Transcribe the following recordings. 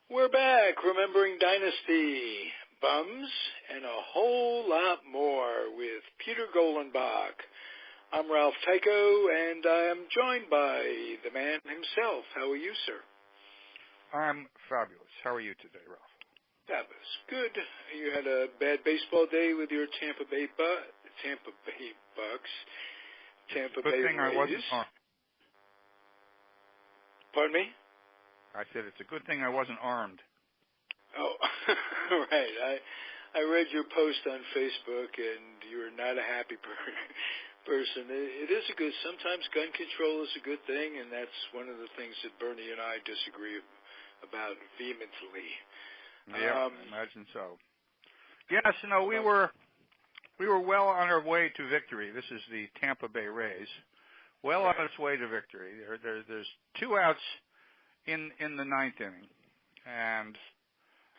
We're back, remembering Dynasty, bums, and a whole lot more with Peter Golenbock. I'm Ralph Tyko, and I am joined by the man himself. How are you, sir? I'm fabulous. How are you today, Ralph? Fabulous. Good. You had a bad baseball day with your Tampa Bay Bucks. Tampa Good Bay thing Rays. I wasn't armed. Pardon me? I said it's a good thing I wasn't armed. Oh, right. I read your post on Facebook, and you're not a happy person. It is a good. Sometimes gun control is a good thing, and that's one of the things that Bernie and I disagree about vehemently. Yeah, I imagine so. Yes, we were well on our way to victory. This is the Tampa Bay Rays, well on its way to victory. There's 2 outs in the 9th inning, and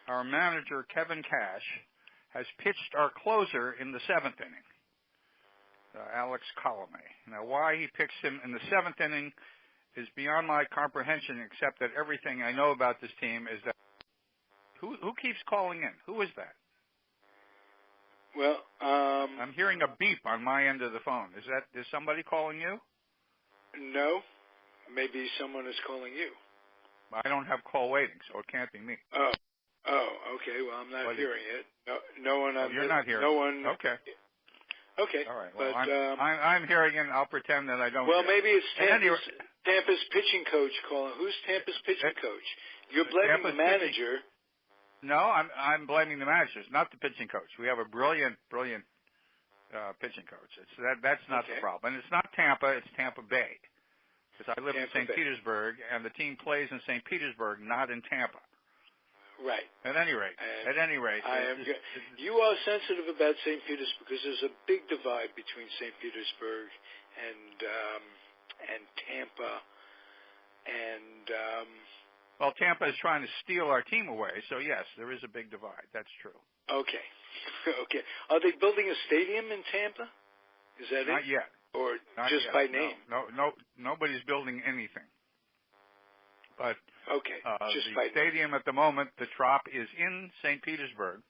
our manager Kevin Cash has pitched our closer in the 7th inning, Alex Colomé. Now, why he picks him in the 7th inning is beyond my comprehension, except that everything I know about this team is that who keeps calling in? Who is that? Well, I'm hearing a beep on my end of the phone. Is somebody calling you? No, maybe someone is calling you. I don't have call waiting, so it can't be me. Oh, okay. Well, I'm not hearing it. No one. Oh, you're not hearing. No one. Okay. Okay. All right. Well, but I'm hearing it. I'll pretend that I don't. Well, hear maybe it's it. Tampa's pitching coach calling. Who's Tampa's pitching coach? You're blaming the manager. No, I'm blaming the manager. It's not the pitching coach. We have a brilliant pitching coach. That's not the problem. And it's not Tampa. It's Tampa Bay. Because I live in St. Petersburg, and the team plays in St. Petersburg, not in Tampa. Right. At any rate, you are sensitive about St. Petersburg because there's a big divide between St. Petersburg and Tampa, and well, Tampa is trying to steal our team away, so yes, there is a big divide. That's true. Okay. Okay. Are they building a stadium in Tampa? Is that Not yet. Or Not just yet. by name? No, nobody's building anything. But just the by stadium at the moment, the Trop, is in St. Petersburg.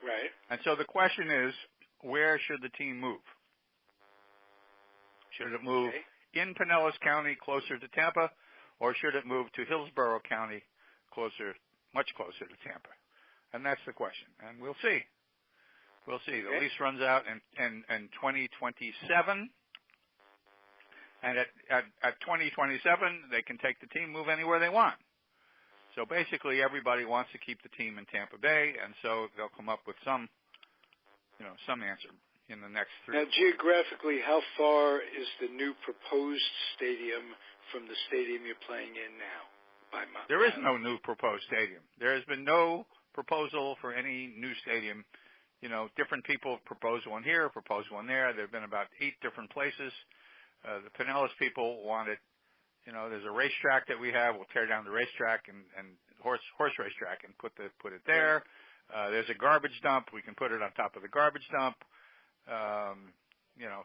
Right. And so the question is, where should the team move? Should it move in Pinellas County, closer to Tampa, or should it move to Hillsborough County, much closer to Tampa? And that's the question. And we'll see. We'll see. The lease runs out in 2027. And at 2027, they can take the team, move anywhere they want. So basically, everybody wants to keep the team in Tampa Bay, and so they'll come up with some answer in the next 3 Now, geographically, how far is the new proposed stadium from the stadium you're playing in now? There is no new proposed stadium. There has been no proposal for any new stadium. Different people propose one here, propose one there. There have been about 8 different places. The Pinellas people wanted, there's a racetrack that we have. We'll tear down the racetrack and horse racetrack and put it there. There's a garbage dump. We can put it on top of the garbage dump.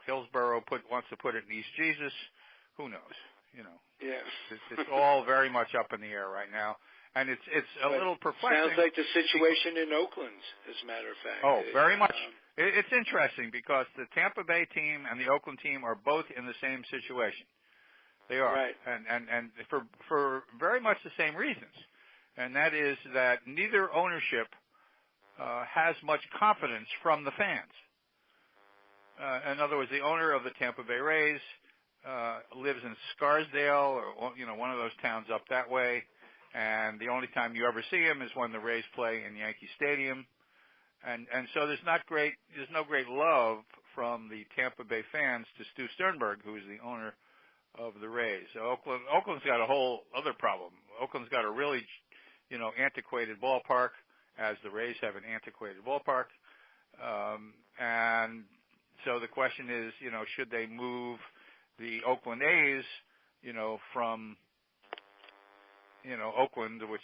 Hillsborough wants to put it in East Jesus. Who knows? Yeah. It's all very much up in the air right now. And it's a little perplexing. Sounds like the situation in Oakland, as a matter of fact. Oh, very much. It's interesting because the Tampa Bay team and the Oakland team are both in the same situation. They are. Right. And for very much the same reasons. And that is that neither ownership has much confidence from the fans. In other words, the owner of the Tampa Bay Rays lives in Scarsdale or one of those towns up that way. And the only time you ever see him is when the Rays play in Yankee Stadium, and so there's no great love from the Tampa Bay fans to Stu Sternberg, who is the owner of the Rays. So Oakland's got a whole other problem. Oakland's got a really, antiquated ballpark, as the Rays have an antiquated ballpark, and so the question is, should they move the Oakland A's, from Oakland, which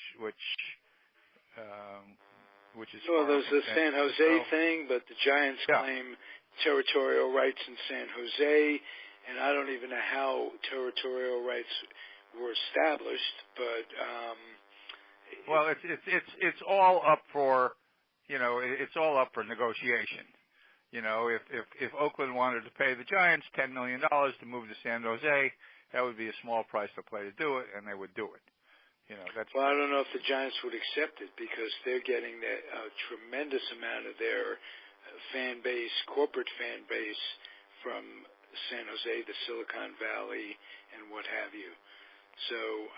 is well, there's the San Jose thing, but the Giants claim territorial rights in San Jose, and I don't even know how territorial rights were established, but Well, it's all up for, it's all up for negotiation. If Oakland wanted to pay the Giants $10 million to move to San Jose, that would be a small price to play to do it, and they would do it. Well, I don't know if the Giants would accept it because they're getting a tremendous amount of their fan base, corporate fan base, from San Jose, the Silicon Valley, and what have you. So,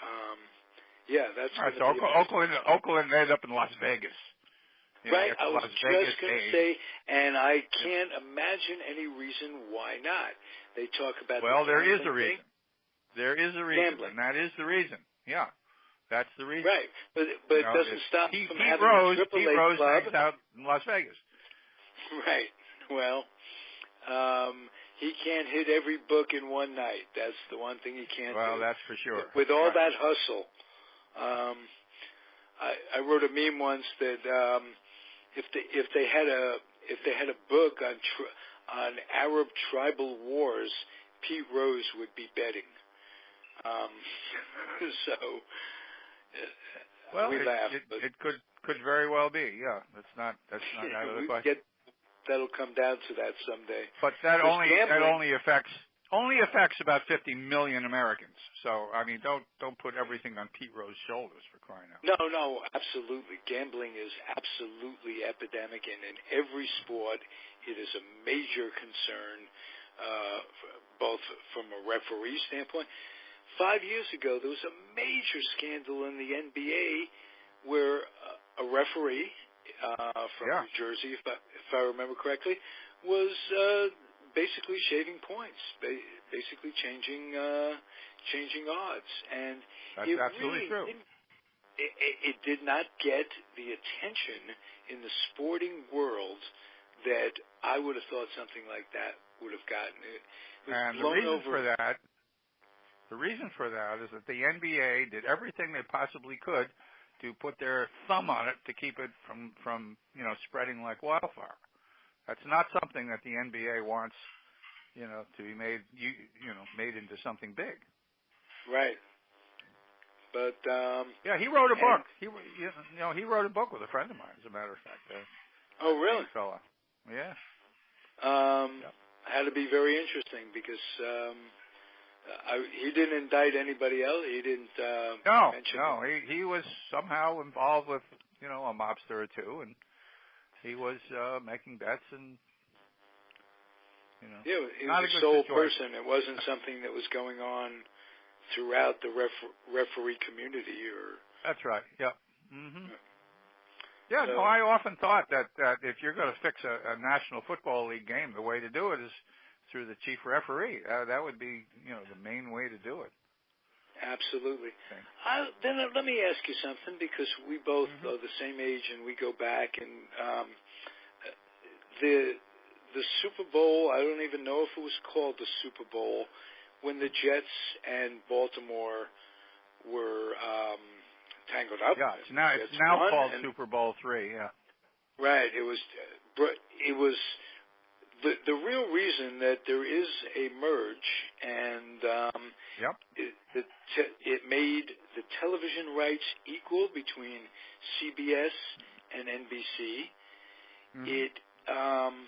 that's right. So Oakland ended up in Las Vegas. Right, I was just going to say, and I can't imagine any reason why not. They talk about there is a reason. There is a reason, gambling. And that is the reason. Yeah, that's the reason. Right, but it doesn't stop from having a Pete AAA Rose club. hangs out in Las Vegas. Right. Well, he can't hit every book in one night. That's the one thing he can't do. Well, that's for sure. With all that hustle. I wrote a meme once that if they had a book on Arab tribal wars, Pete Rose would be betting. We laugh. It could very well be. Yeah, that's not out of the question. That'll come down to that someday. But that only affects about 50 million Americans. So I mean, don't put everything on Pete Rose's shoulders, for crying out loud. No, absolutely. Gambling is absolutely epidemic, and in every sport, it is a major concern, both from a referee standpoint. 5 years ago, there was a major scandal in the NBA where a referee from New Jersey, if I remember correctly, was basically shaving points, basically changing odds, and that's absolutely true. It did not get the attention in the sporting world that I would have thought something like that would have gotten. And the reason for that is that the NBA did everything they possibly could to put their thumb on it to keep it from spreading like wildfire. That's not something that the NBA wants, to be made into something big. Right. But he wrote a book. He wrote a book with a friend of mine, as a matter of fact. Oh, really? Fella. Yeah. Had to be very interesting because he didn't indict anybody else. He didn't mention. No. He was somehow involved with a mobster or two, and he was making bets and. He was a sole person. It wasn't something that was going on throughout the referee community, or. That's right. Yeah. Mm-hmm. Yeah. So, I often thought that if you're going to fix a National Football League game, the way to do it is through the chief referee. That would be, the main way to do it. Absolutely. Then let me ask you something, because we both are the same age and we go back, and the Super Bowl, I don't even know if it was called the Super Bowl, when the Jets and Baltimore were tangled up. Yeah, it's now called Super Bowl III, yeah. Right. It was the real reason that there is a merge, and it made the television rights equal between CBS and NBC. Mm-hmm.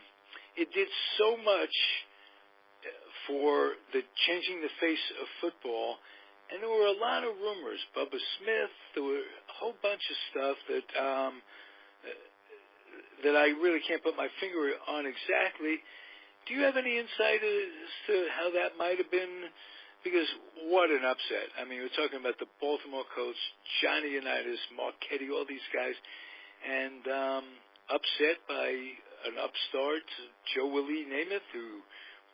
It did so much for the changing the face of football, and there were a lot of rumors. Bubba Smith, there were a whole bunch of stuff that I really can't put my finger on exactly. Do you have any insight as to how that might have been? Because what an upset. I mean, we're talking about the Baltimore Colts, Johnny Unitas, Marchetti, all these guys, and upset by an upstart, Joe Willie Namath, who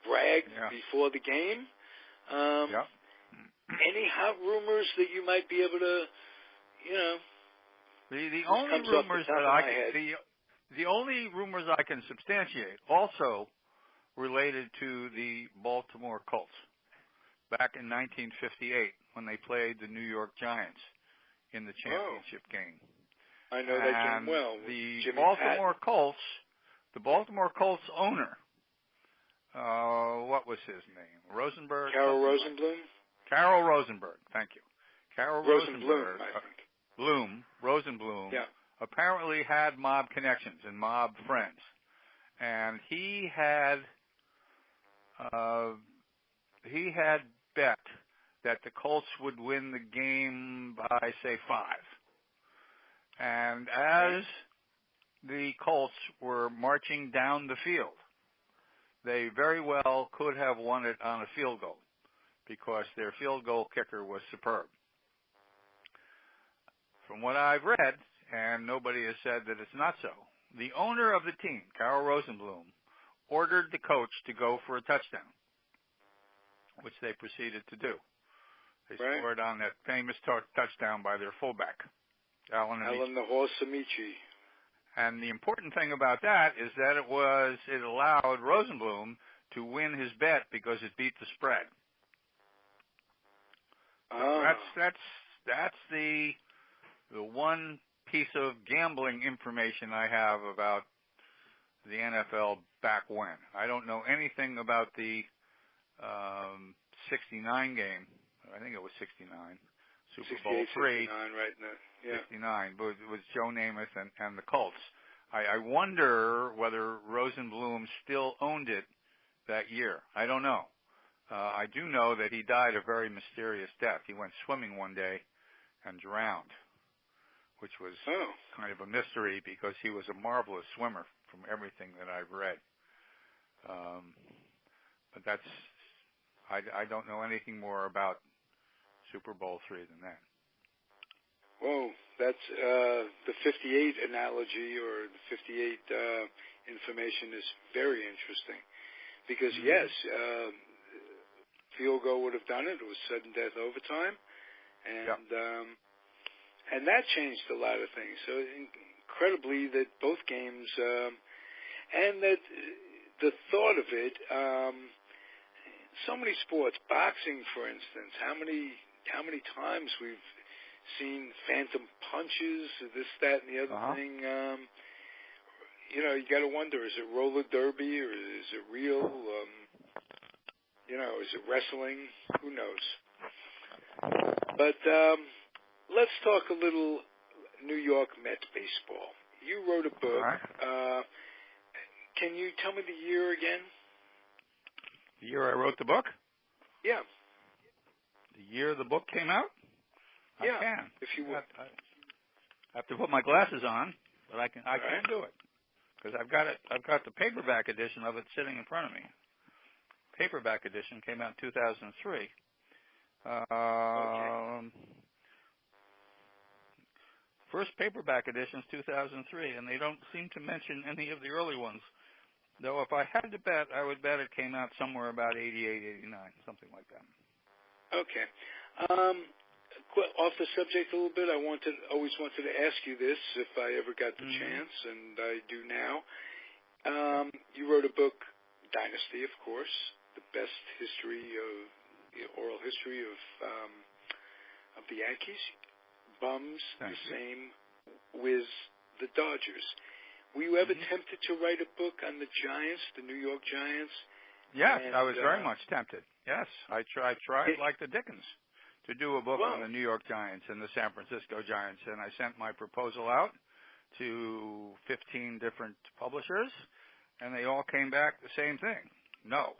bragged before the game. Any hot rumors that you might be able to, The only rumors I can substantiate also related to the Baltimore Colts back in 1958 when they played the New York Giants in the championship game. I know that game well. The Baltimore Colts owner, what was his name? Rosenberg? Carroll Rosenblum? Carroll Rosenberg, thank you. Carroll Rosenblum, I think. actually had mob connections and mob friends, and he had bet that the Colts would win the game by, say, 5. And as the Colts were marching down the field, they very well could have won it on a field goal because their field goal kicker was superb. From what I've read, and nobody has said that it's not so, the owner of the team, Carl Rosenblum, ordered the coach to go for a touchdown, which they proceeded to do. They scored on that famous touchdown by their fullback, Alan the Horse Amici. And the important thing about that is that it allowed Rosenblum to win his bet because it beat the spread. Oh. That's the one piece of gambling information I have about the NFL back when. I don't know anything about the 69 game. I think it was 69. Super Bowl 3. 69, right now. Yeah. 69, but it was Joe Namath and the Colts. I wonder whether Rosenblum still owned it that year. I don't know. I do know that he died a very mysterious death. He went swimming one day and drowned, which was kind of a mystery because he was a marvelous swimmer from everything that I've read. But I don't know anything more about Super Bowl 3 than that. Whoa, that's the 58 analogy or the 58 information is very interesting because, yes, field goal would have done it. It was sudden death overtime, and that changed a lot of things. So incredibly that both games and that the thought of it, so many sports, boxing, for instance, how many times we've seen phantom punches, this, that, and the other thing. You got to wonder, is it roller derby or is it real? Is it wrestling? Who knows? But let's talk a little New York Mets baseball. You wrote a book. Right. Can you tell me the year again? The year I wrote the book? Yeah. The year the book came out? Yeah, I can. If you would. I have to put my glasses on, but I can do it because I've got the paperback edition of it sitting in front of me. Paperback edition came out in 2003. First paperback edition is 2003, and they don't seem to mention any of the early ones. Though if I had to bet, I would bet it came out somewhere about 88, 89, something like that. Okay. Off the subject a little bit, I always wanted to ask you this if I ever got the chance, and I do now. You wrote a book, Dynasty, of course, the best oral history of the Yankees. Bums, the same with the Dodgers. Were you ever tempted to write a book on the Giants, the New York Giants? Yes, I was very much tempted. Yes, I tried like the Dickens to do a book on the New York Giants and the San Francisco Giants, and I sent my proposal out to 15 different publishers, and they all came back the same thing, no.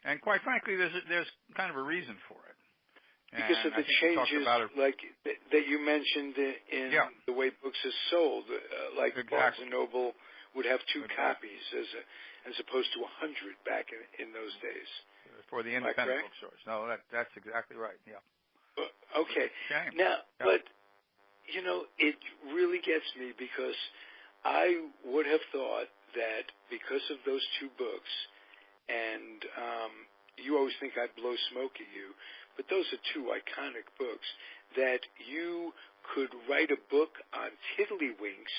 And quite frankly, there's kind of a reason for it. Because of the changes like that you mentioned in the way books are sold, like Barnes & Noble would have 2 copies as opposed to 100 back in those days. For the independent bookstores. No, that's exactly right, yeah. Okay. Shame. Now, but, it really gets me because I would have thought that because of those 2 books, and you always think I'd blow smoke at you, but those are 2 iconic books, that you could write a book on Tiddlywinks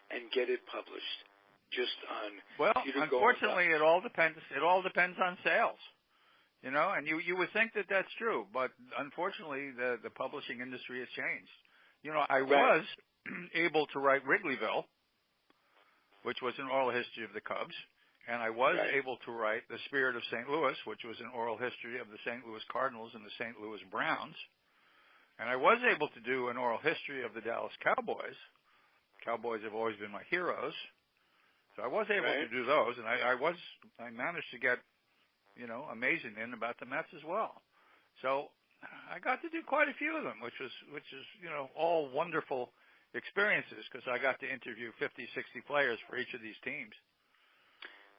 and get it published just on Peter Golenbock. Unfortunately, it all depends on sales. And you would think that that's true, but unfortunately, the publishing industry has changed. I was able to write Wrigleyville, which was an oral history of the Cubs, and I was able to write The Spirit of St. Louis, which was an oral history of the St. Louis Cardinals and the St. Louis Browns, and I was able to do an oral history of the Dallas Cowboys, Cowboys have always been my heroes. So I was able Right. to do those, and I managed to get, amazing in about the Mets as well. So I got to do quite a few of them, which is, all wonderful experiences because I got to interview 50, 60 players for each of these teams.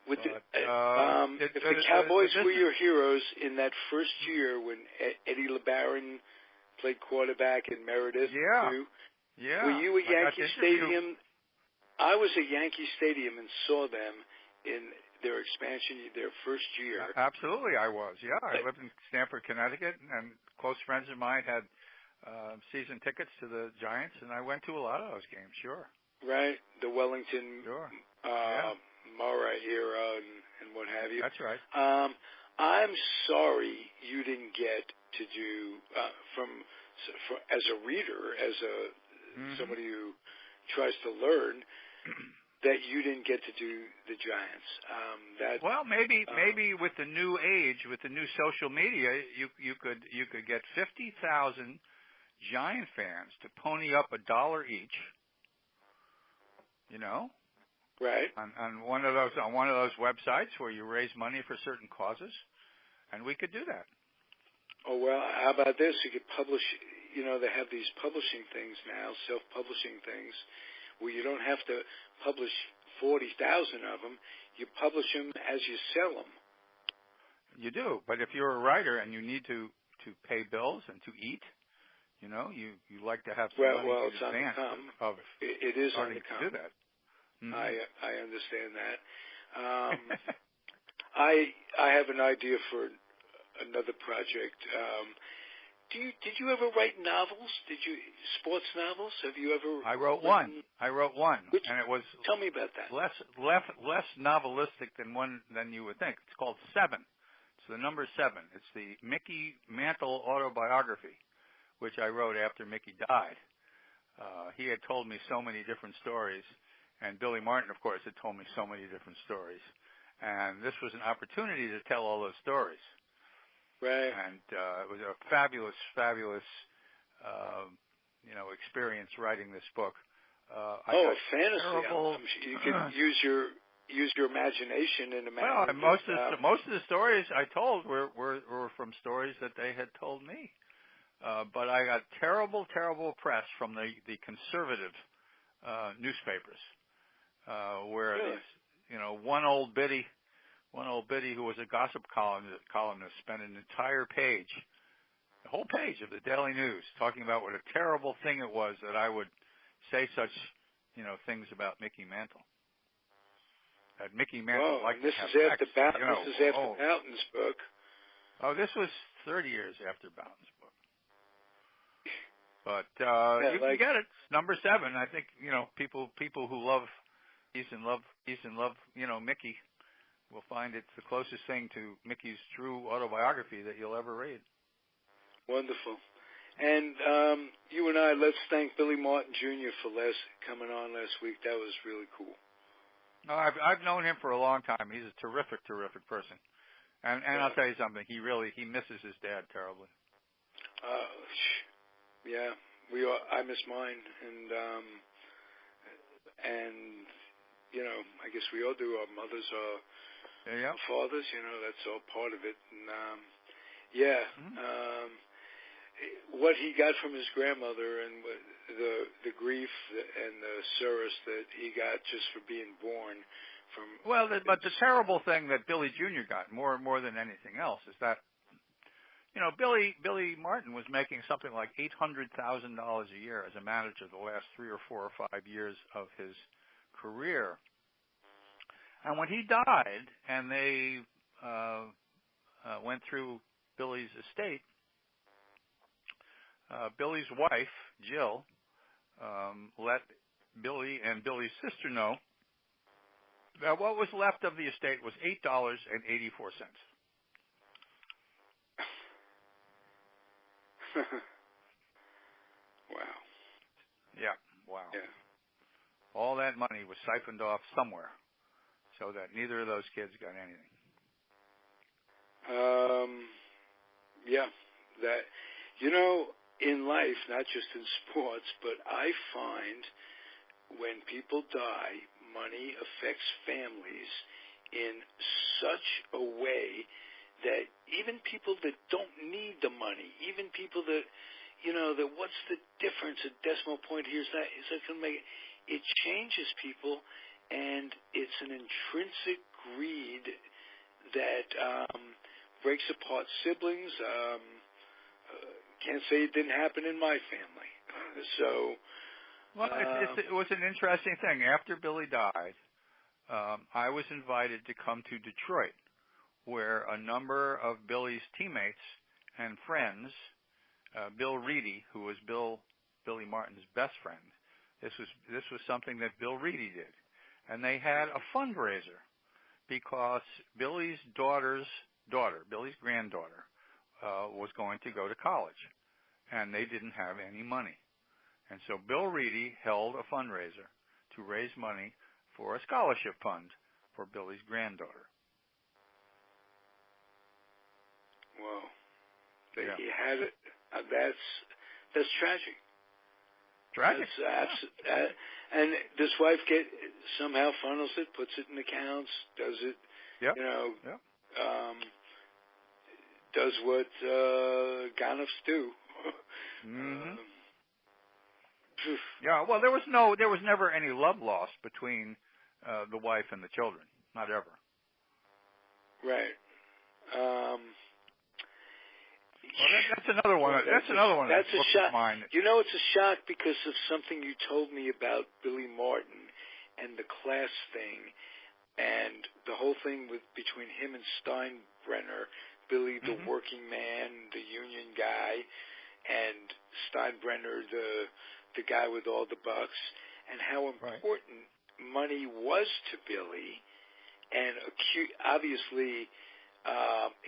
With But, if the Cowboys were your heroes in that first year when Eddie LeBaron played quarterback in Meredith, too, yeah. were you at Yankee Stadium? I was at Yankee Stadium and saw them in their expansion, their first year. Absolutely, I was. Yeah, I lived in Stamford, Connecticut, and close friends of mine had season tickets to the Giants, and I went to a lot of those games. Sure. Right, the Wellington, sure. Mara era, and what have you. That's right. I'm sorry you didn't get to do as a reader, as somebody who tries to learn, that you didn't get to do the Giants. Maybe with the new age, with the new social media, you could get 50,000 Giant fans to pony up $1 each. Right. On one of those websites where you raise money for certain causes, and we could do that. Oh well, how about this? You could publish. They have these publishing things now, self-publishing things, where you don't have to publish 40,000 of them. You publish them as you sell them. You do, but if you're a writer and you need to pay bills and to eat, you like to have some money in advance of it is on the come. To do that. Mm-hmm. I understand that. I have an idea for another project. Did you ever write novels? Sports novels? Have you ever? I wrote one, and it was. Tell me about that. Less novelistic than you would think. It's called 7. It's the number 7. It's the Mickey Mantle autobiography, which I wrote after Mickey died. He had told me so many different stories, and Billy Martin, of course, had told me so many different stories, and this was an opportunity to tell all those stories. Right. And it was a fabulous, experience writing this book. A fantasy! You could use your imagination and imagine. Well, most of the stories I told were from stories that they had told me. But I got terrible press from the conservative newspapers, where really? these, one old biddy who was a gossip columnist spent an entire page, the whole page of the Daily News, talking about what a terrible thing it was that I would say such, things about Mickey Mantle. That Mickey Mantle liked to have sex. This is after Boughton's book. Oh, this was 30 years after Boughton's book. But you can get it. It's number 7. I think people who love Mickey will find it's the closest thing to Mickey's true autobiography that you'll ever read. Wonderful. And you and I, let's thank Billy Martin Jr. for coming on last week. That was really cool. No, I've known him for a long time. He's a terrific person. And I'll tell you something. He misses his dad terribly. Yeah, I miss mine, and I guess we all do. Our mothers are fathers. That's all part of it. And what he got from his grandmother and the grief and the service that he got just for being born from. Well, but the terrible thing that Billy Jr. got more than anything else is that Billy Martin was making something like $800,000 a year as a manager the last 3 or 4 or 5 years of his career. And when he died and they went through Billy's estate, Billy's wife, Jill, let Billy and Billy's sister know that what was left of the estate was $8.84. Wow. Yeah, wow. Yeah. All that money was siphoned off somewhere so that neither of those kids got anything. Yeah. That, in life, not just in sports, but I find when people die, money affects families in such a way that even people that don't need the money, even people that, that what's the difference? A decimal point here is that going to make it changes people, and it's an intrinsic greed that breaks apart siblings. Can't say it didn't happen in my family. So, well, it was an interesting thing. After Billy died, I was invited to come to Detroit, where a number of Billy's teammates and friends, Bill Reedy, who was Billy Martin's best friend, this was something that Bill Reedy did, and they had a fundraiser because Billy's daughter's daughter, Billy's granddaughter, was going to go to college, and they didn't have any money. And so Bill Reedy held a fundraiser to raise money for a scholarship fund for Billy's granddaughter. Well, he had it. That's tragic. Tragic. And this wife somehow funnels it, puts it in accounts, does it. Yep. Yep. Does what Ganoffs do. Mm-hmm. Yeah. Well, there was never any love lost between the wife and the children. Not ever. Right. Well, that's another one. That's another one. That's a shock. Mine. It's a shock because of something you told me about Billy Martin and the class thing, and the whole thing between him and Steinbrenner. Billy, the working man, the union guy, and Steinbrenner, the guy with all the bucks, and how important money was to Billy, and obviously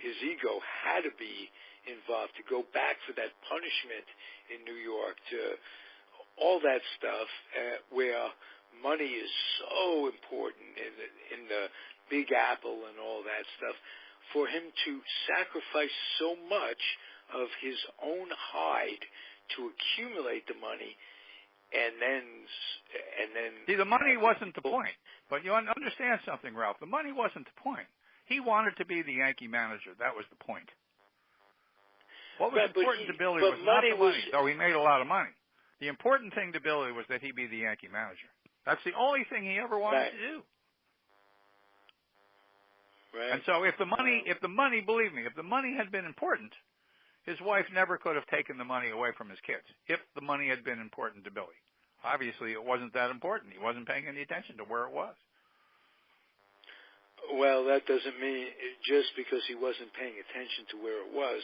his ego had to be involved to go back for that punishment in New York, to all that stuff where money is so important in the Big Apple and all that stuff. For him to sacrifice so much of his own hide to accumulate the money, and then see, the money wasn't the point. But you understand something, Ralph. The money wasn't the point. He wanted to be the Yankee manager. That was the point. What was important to Billy was not the money, though he made a lot of money. The important thing to Billy was that he be the Yankee manager. That's the only thing he ever wanted to do. Right. And so if the money, believe me, if the money had been important, his wife never could have taken the money away from his kids. If the money had been important to Billy, obviously it wasn't that important. He wasn't paying any attention to where it was. Well, that doesn't mean just because he wasn't paying attention to where it was,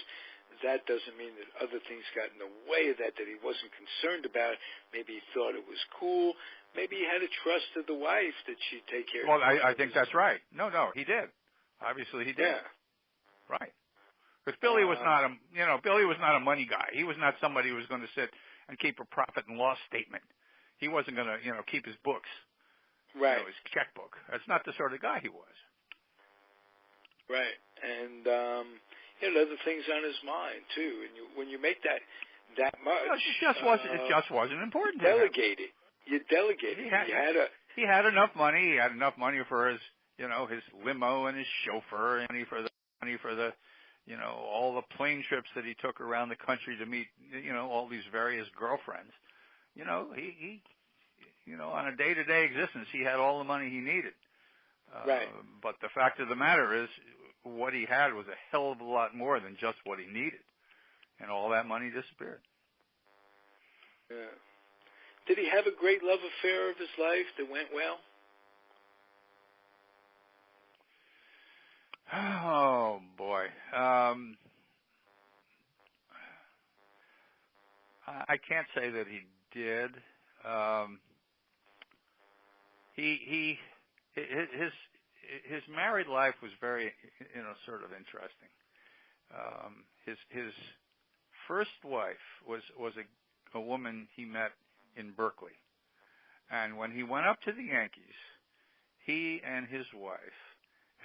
that doesn't mean that other things got in the way of that he wasn't concerned about. Maybe he thought it was cool. Maybe he had a trust of the wife that she'd take care of. Well, I think that's right. No, he did. Obviously, he did. Yeah. Right. Because Billy was not a money guy. He was not somebody who was going to sit and keep a profit and loss statement. He wasn't going to, keep his books. Right. His checkbook. That's not the sort of guy he was. Right. And he had other things on his mind too. And when you make that much, it just wasn't important. Delegate it. You delegate it. He had enough money. He had enough money for his limo and his chauffeur, and money for the all the plane trips that he took around the country to meet, all these various girlfriends. He on a day-to-day existence, he had all the money he needed. Right. But the fact of the matter is, what he had was a hell of a lot more than just what he needed, and all that money disappeared. Yeah. Did he have a great love affair of his life that went well? Oh boy, I can't say that he did. His married life was very, sort of interesting. His first wife was a woman he met in Berkeley, and when he went up to the Yankees, he and his wife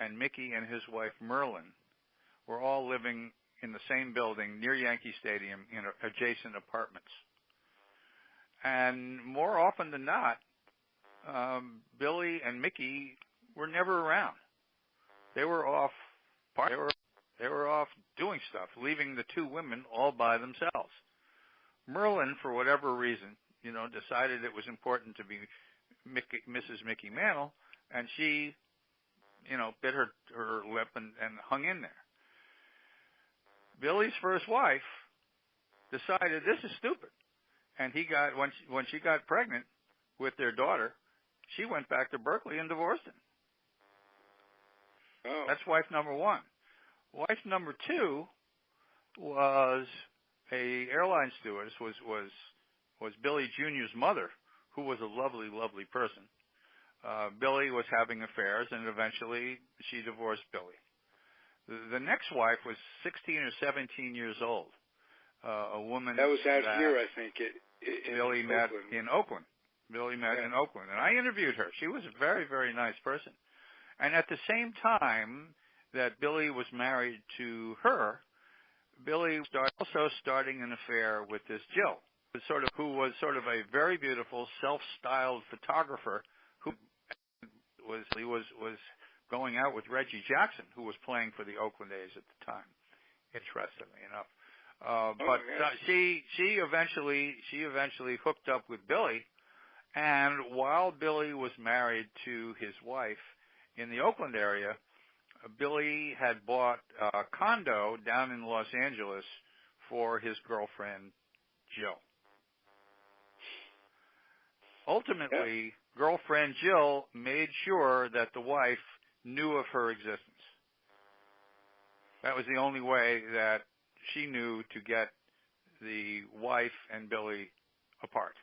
and Mickey and his wife Merlin were all living in the same building near Yankee Stadium in adjacent apartments. And more often than not, Billy and Mickey were never around. They were off they were off doing stuff, leaving the two women all by themselves. Merlin, for whatever reason, decided it was important to be Mrs. Mickey Mantle, and she, bit her lip and hung in there. Billy's first wife decided this is stupid, and he got when she got pregnant with their daughter, she went back to Berkeley and divorced him. Oh. That's wife number one. Wife number two was a airline stewardess, was Billy Jr.'s mother, who was a lovely, lovely person. Billy was having affairs, and eventually she divorced Billy. The next wife was 16 or 17 years old, a woman that was out here, I think. Billy met in Oakland. Billy met in Oakland, and I interviewed her. She was a very, very nice person. And at the same time that Billy was married to her, Billy was also starting an affair with this Jill, who was sort of a very beautiful, self-styled photographer who was going out with Reggie Jackson, who was playing for the Oakland A's at the time. Interestingly enough, she eventually hooked up with Billy, and while Billy was married to his wife in the Oakland area, Billy had bought a condo down in Los Angeles for his girlfriend, Jill. Ultimately, girlfriend Jill made sure that the wife knew of her existence. That was the only way that she knew to get the wife and Billy apart.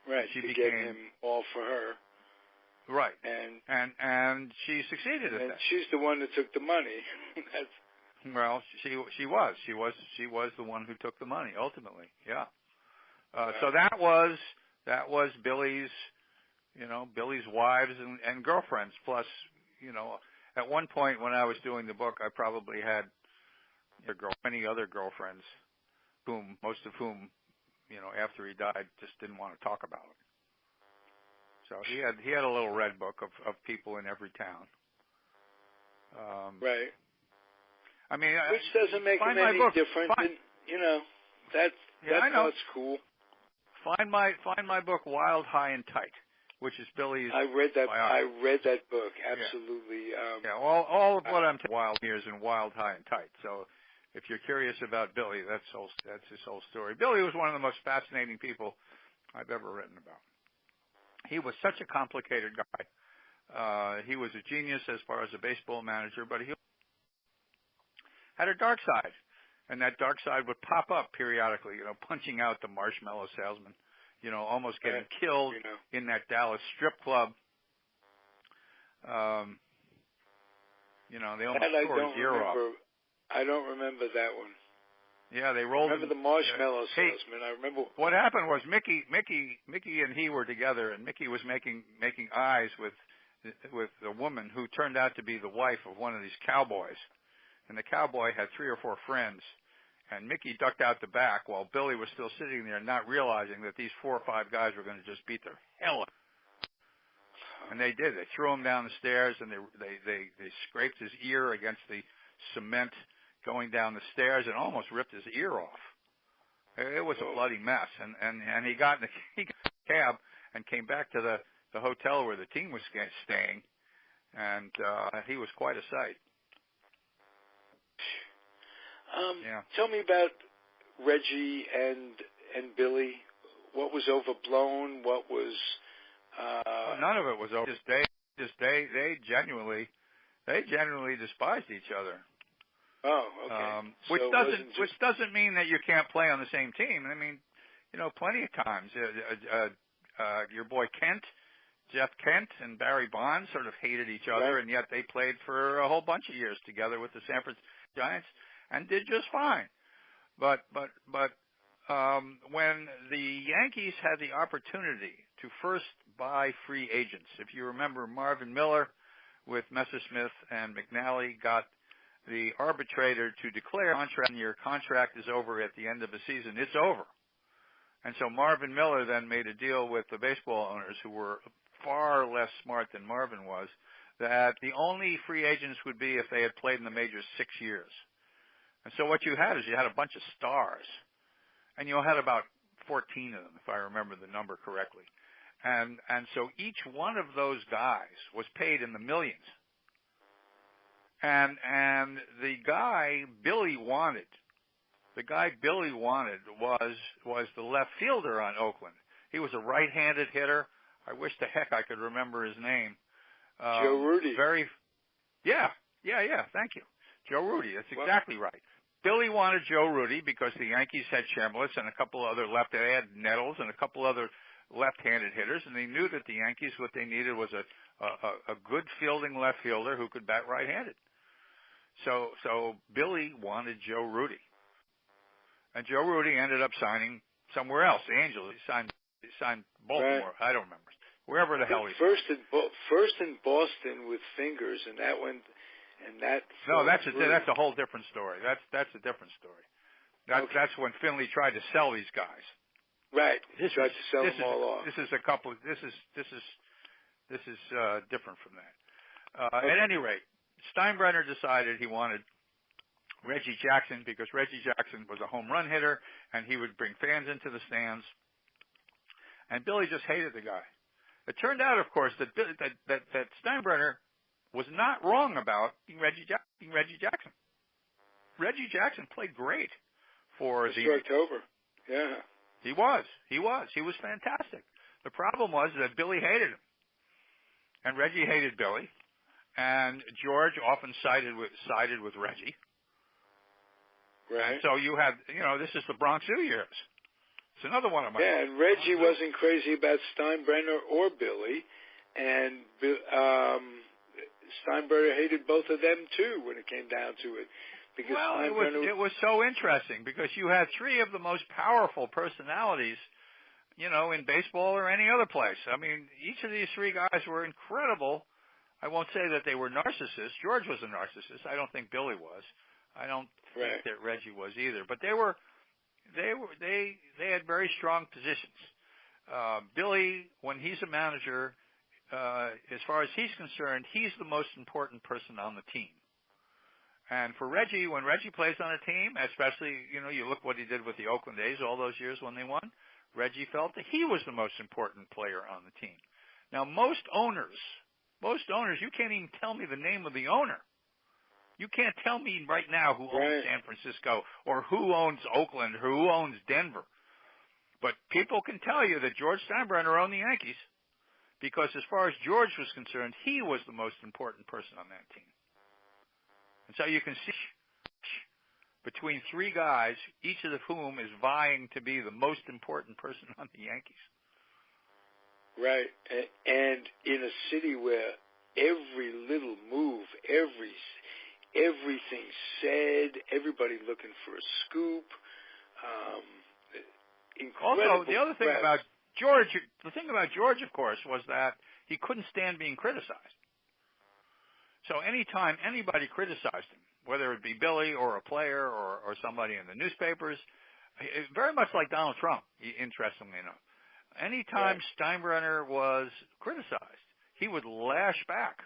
Right, she became him all for her. Right, and she succeeded at that. And she's the one that took the money. Well, she was the one who took the money ultimately. Yeah. So that was Billy's, Billy's wives and girlfriends. Plus, at one point when I was doing the book, I probably had many other girlfriends, most of whom, after he died, just didn't want to talk about it. So he had a little red book of people in every town. Right. I mean, which doesn't make him any different. That's cool. Find my book, Wild, High, and Tight, which is Billy's. I read that book. Absolutely. Yeah. All of what I'm telling Wild years and Wild, High, and Tight. So, if you're curious about Billy, that's his whole story. Billy was one of the most fascinating people I've ever written about. He was such a complicated guy. He was a genius as far as a baseball manager, but he had a dark side, and that dark side would pop up periodically. Punching out the marshmallow salesman. Almost getting killed in that Dallas strip club. They almost tore his ear off. I don't remember that one. Yeah, they rolled. I remember the marshmallow salesman. I remember. What happened was Mickey and he were together, and Mickey was making eyes with a woman who turned out to be the wife of one of these cowboys, and the cowboy had 3 or 4 friends. And Mickey ducked out the back while Billy was still sitting there, not realizing that these 4 or 5 guys were going to just beat the hell out of him. And they did. They threw him down the stairs, and they scraped his ear against the cement going down the stairs and almost ripped his ear off. It was a bloody mess. And he got in the cab and came back to the hotel where the team was staying, and he was quite a sight. Tell me about Reggie and Billy. What was overblown? What was? None of it was over. They genuinely despised each other. Oh, okay. Which doesn't mean that you can't play on the same team. I mean, plenty of times. Your boy Jeff Kent, and Barry Bonds sort of hated each other, and yet they played for a whole bunch of years together with the San Francisco Giants. And did just fine, but when the Yankees had the opportunity to first buy free agents, if you remember, Marvin Miller with Messersmith and McNally got the arbitrator to declare your contract is over at the end of the season. It's over, and so Marvin Miller then made a deal with the baseball owners, who were far less smart than Marvin was, that the only free agents would be if they had played in the majors 6 years. And so what you had is you had a bunch of stars, and you had about 14 of them, if I remember the number correctly. And so each one of those guys was paid in the millions. And the guy Billy wanted was the left fielder on Oakland. He was a right-handed hitter. I wish to heck I could remember his name. Joe Rudy. Thank you. Joe Rudy. That's exactly right. Billy wanted Joe Rudy because the Yankees had Chambliss and a couple other they had Nettles and a couple other left-handed hitters, and they knew that the Yankees, what they needed was a good fielding left fielder who could bat right-handed. So Billy wanted Joe Rudy. And Joe Rudy ended up signing somewhere else, Angels. He signed Baltimore. Right. I don't remember. Wherever the hell he first in Boston with fingers, and that went, and that. No, that's a whole different story. That's a different story. That's when Finley tried to sell these guys. Right. He tried to sell them all off. This is different from that. At any rate, Steinbrenner decided he wanted Reggie Jackson because Reggie Jackson was a home run hitter and he would bring fans into the stands. And Billy just hated the guy. It turned out, of course, that Steinbrenner was not wrong about Reggie Jackson. Reggie Jackson played great for the October. Yeah. He was fantastic. The problem was that Billy hated him, and Reggie hated Billy, and George often sided with Reggie. Right. And so you had, this is the Bronx Zoo years. It's another one of my. Yeah, and Reggie wasn't crazy about Steinbrenner or Billy, and Steinbrenner hated both of them too when it came down to it. Because it was so interesting because you had three of the most powerful personalities, in baseball or any other place. I mean, each of these three guys were incredible. I won't say that they were narcissists. George was a narcissist. I don't think Billy was. I don't think that Reggie was either. But they had very strong positions. Billy, when he's a manager, as far as he's concerned, he's the most important person on the team. And for Reggie, when Reggie plays on a team, especially, you look what he did with the Oakland A's all those years when they won, Reggie felt that he was the most important player on the team. Now, most owners, you can't even tell me the name of the owner. You can't tell me right now who owns San Francisco or who owns Oakland or who owns Denver. But people can tell you that George Steinbrenner owned the Yankees because as far as George was concerned, he was the most important person on that team. And so you can see between three guys, each of whom is vying to be the most important person on the Yankees. Right. And in a city where every little move, everything said, everybody looking for a scoop. Also, the other thing about George, of course, was that he couldn't stand being criticized. So anytime anybody criticized him, whether it be Billy or a player or somebody in the newspapers, very much like Donald Trump, interestingly enough, anytime Steinbrenner was criticized, he would lash back.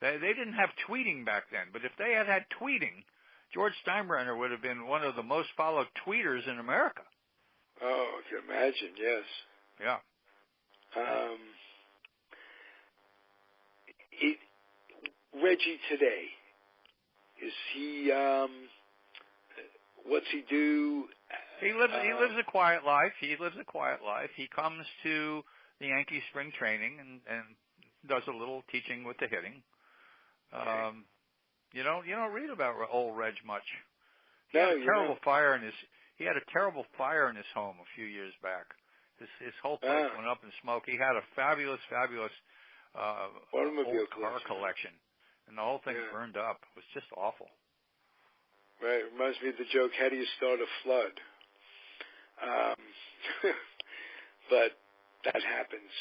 They didn't have tweeting back then, but if they had tweeting, George Steinbrenner would have been one of the most followed tweeters in America. Oh, I can imagine, yes. Yeah. Reggie today, is he, what's he do? He lives a quiet life. He comes to the Yankee spring training and does a little teaching with the hitting. You don't read about old Reg much. He had a terrible fire in his home a few years back. His whole place went up in smoke. He had a fabulous automobile car collection, and the whole thing burned up. It was just awful. Right. It reminds me of the joke, how do you start a flood? But that happens.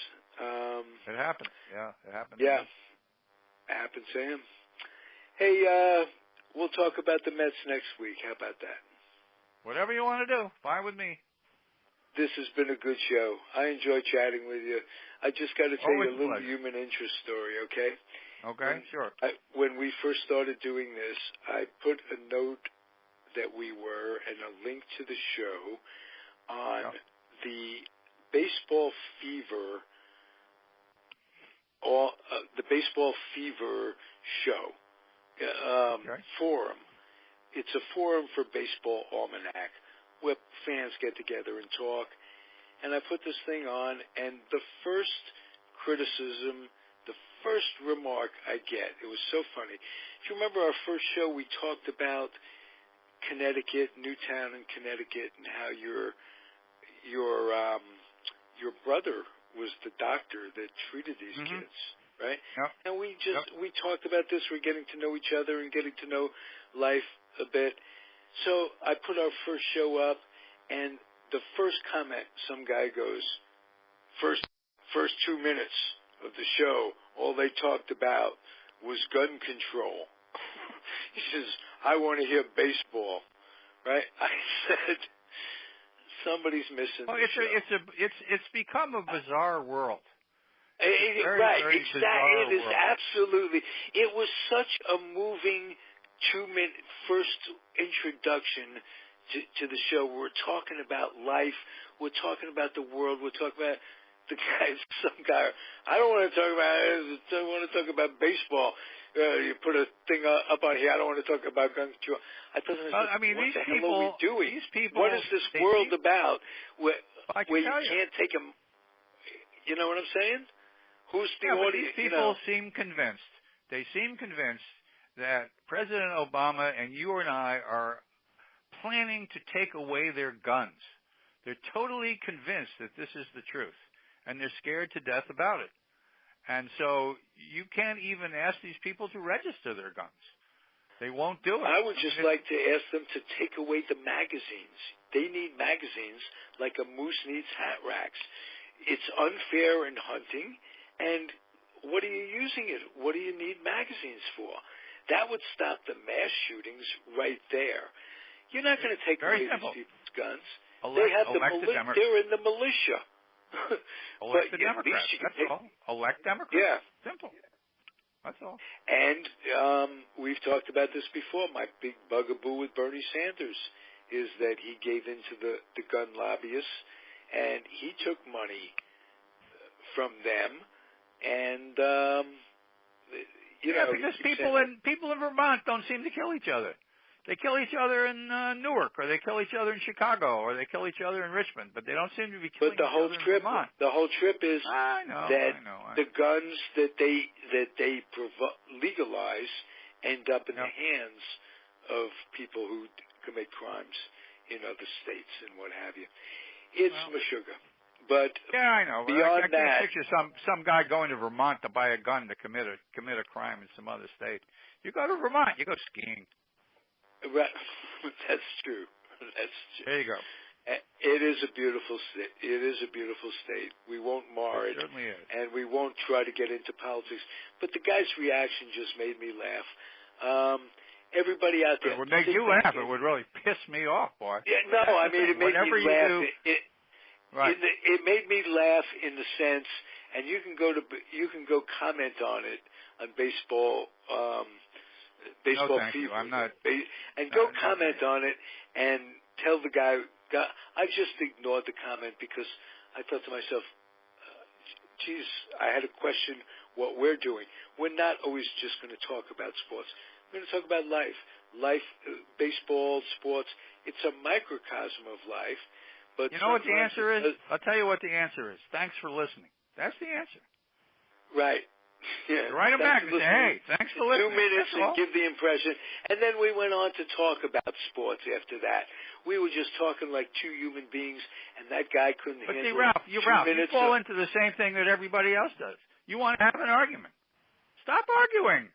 It happens. Yeah, it happens. Yeah. It happens to him. Hey, we'll talk about the Mets next week. How about that? Whatever you want to do. Fine with me. This has been a good show. I enjoy chatting with you. I just got to tell you a little pleasure. human interest story, okay? Okay, sure. When we first started doing this, I put a note that we were and a link to the show on the Baseball Fever the Baseball Fever show forum. It's a forum for Baseball Almanac where fans get together and talk. And I put this thing on, and the first criticism, the first remark I get, it was so funny. If you remember our first show, we talked about Connecticut, Newtown in Connecticut, and how your brother was the doctor that treated these kids, right? Yep. And we talked about this. We're getting to know each other and getting to know life a bit. So I put our first show up, and the first comment, some guy goes, first 2 minutes of the show, all they talked about was gun control. He says, I want to hear baseball, right? I said, somebody's missing the show. It's become a bizarre world. Right, it is absolutely. It was such a moving 2-minute first introduction to the show. We're talking about life. We're talking about the world. We're talking about some guy. I don't want to talk about. I want to talk about baseball. You put a thing up on here. I don't want to talk about gun control. I thought, what the hell are we doing? These people, what is this world about where you can't take them? You know what I'm saying? Who's the audience? These people seem convinced. They seem convinced that President Obama and you and I are planning to take away their guns. They're totally convinced that this is the truth, and they're scared to death about it. And so you can't even ask these people to register their guns. They won't do it. I would just like to ask them to take away the magazines. They need magazines like a moose needs hat racks. It's unfair in hunting, and what are you using it? What do you need magazines for? That would stop the mass shootings right there. You're not going to take away these people's guns. They're in the militia. Elect the Democrats. That's all. Elect Democrats. Yeah. Simple. That's all. And we've talked about this before. My big bugaboo with Bernie Sanders is that he gave in to the gun lobbyists, and he took money from them. And because people in Vermont don't seem to kill each other. They kill each other in Newark, or they kill each other in Chicago, or they kill each other in Richmond, but they don't seem to be killing each other in Vermont. The whole trip is the guns that they legalize end up in the hands of people who commit crimes in other states and what have you. It's Meshuggah. But I know. Beyond I can't picture some guy going to Vermont to buy a gun to commit a crime in some other state. You go to Vermont, you go skiing. Right. That's true. There you go. It is a beautiful state. It is a beautiful state. We won't mar it. It certainly is. And we won't try to get into politics. But the guy's reaction just made me laugh. Everybody out there. It would make you laugh. It would really piss me off, boy. Yeah, no, I mean, it made me laugh. It made me laugh in the sense, and you can go comment on it on Baseball Fever. I'm not. And go comment on it and tell the guy. I just ignored the comment because I thought to myself, geez, I had to question what we're doing. We're not always just going to talk about sports. We're going to talk about life. Baseball, sports. It's a microcosm of life. But you know what the answer is? I'll tell you what the answer is. Thanks for listening. That's the answer. Right. Yeah. Write them back and say, hey, thanks for listening. 2 minutes and give the impression. And then we went on to talk about sports after that. We were just talking like two human beings, and that guy couldn't handle it. But see, Ralph, you fall into the same thing that everybody else does. You want to have an argument. Stop arguing.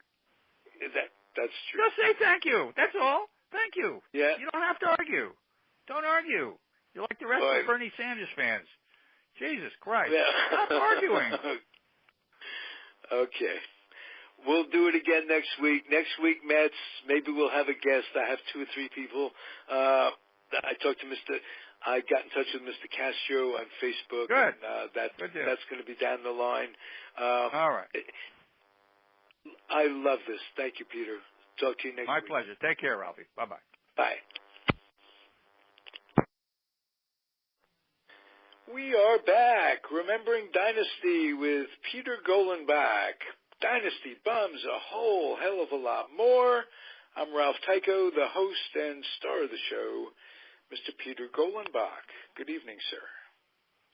That's true. Just say thank you. That's all. Thank you. Yeah. You don't have to argue. Don't argue. You're like the rest of Bernie Sanders fans. Jesus Christ. Yeah. Stop arguing. Okay. We'll do it again next week. Next week, Mets, maybe we'll have a guest. I have 2 or 3 people. I talked to I got in touch with Mr. Castro on Facebook. Good. And Good deal. that's going to be down the line. All right. I love this. Thank you, Peter. Talk to you next My week. pleasure. Take care, Ralphie. Bye-bye. Bye. We are back, remembering Dynasty with Peter Golenbock. Dynasty bums a whole hell of a lot more. I'm Ralph Tyko, the host and star of the show, Mr. Peter Golenbock. Good evening, sir.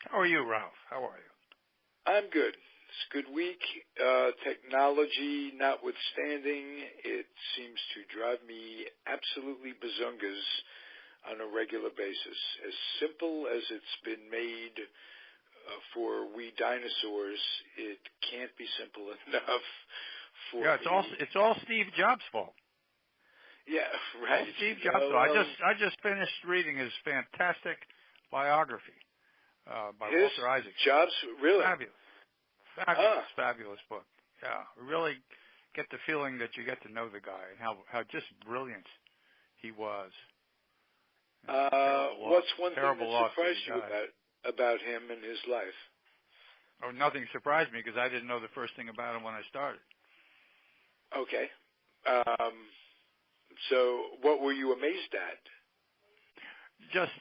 How are you, Ralph? How are you? I'm good. It's a good week. Technology notwithstanding, it seems to drive me absolutely bazungas on a regular basis. As simple as it's been made for we dinosaurs, it can't be simple enough for it's all Steve Jobs' fault. Yeah, right. All Steve Jobs' fault. I just finished reading his fantastic biography by Walter Isaacson. Jobs, really? Fabulous book. Yeah, really get the feeling that you get to know the guy and how just brilliant he was. What's one thing that loss surprised you about him and his life? Oh, nothing surprised me because I didn't know the first thing about him when I started. Okay. So what were you amazed at? Just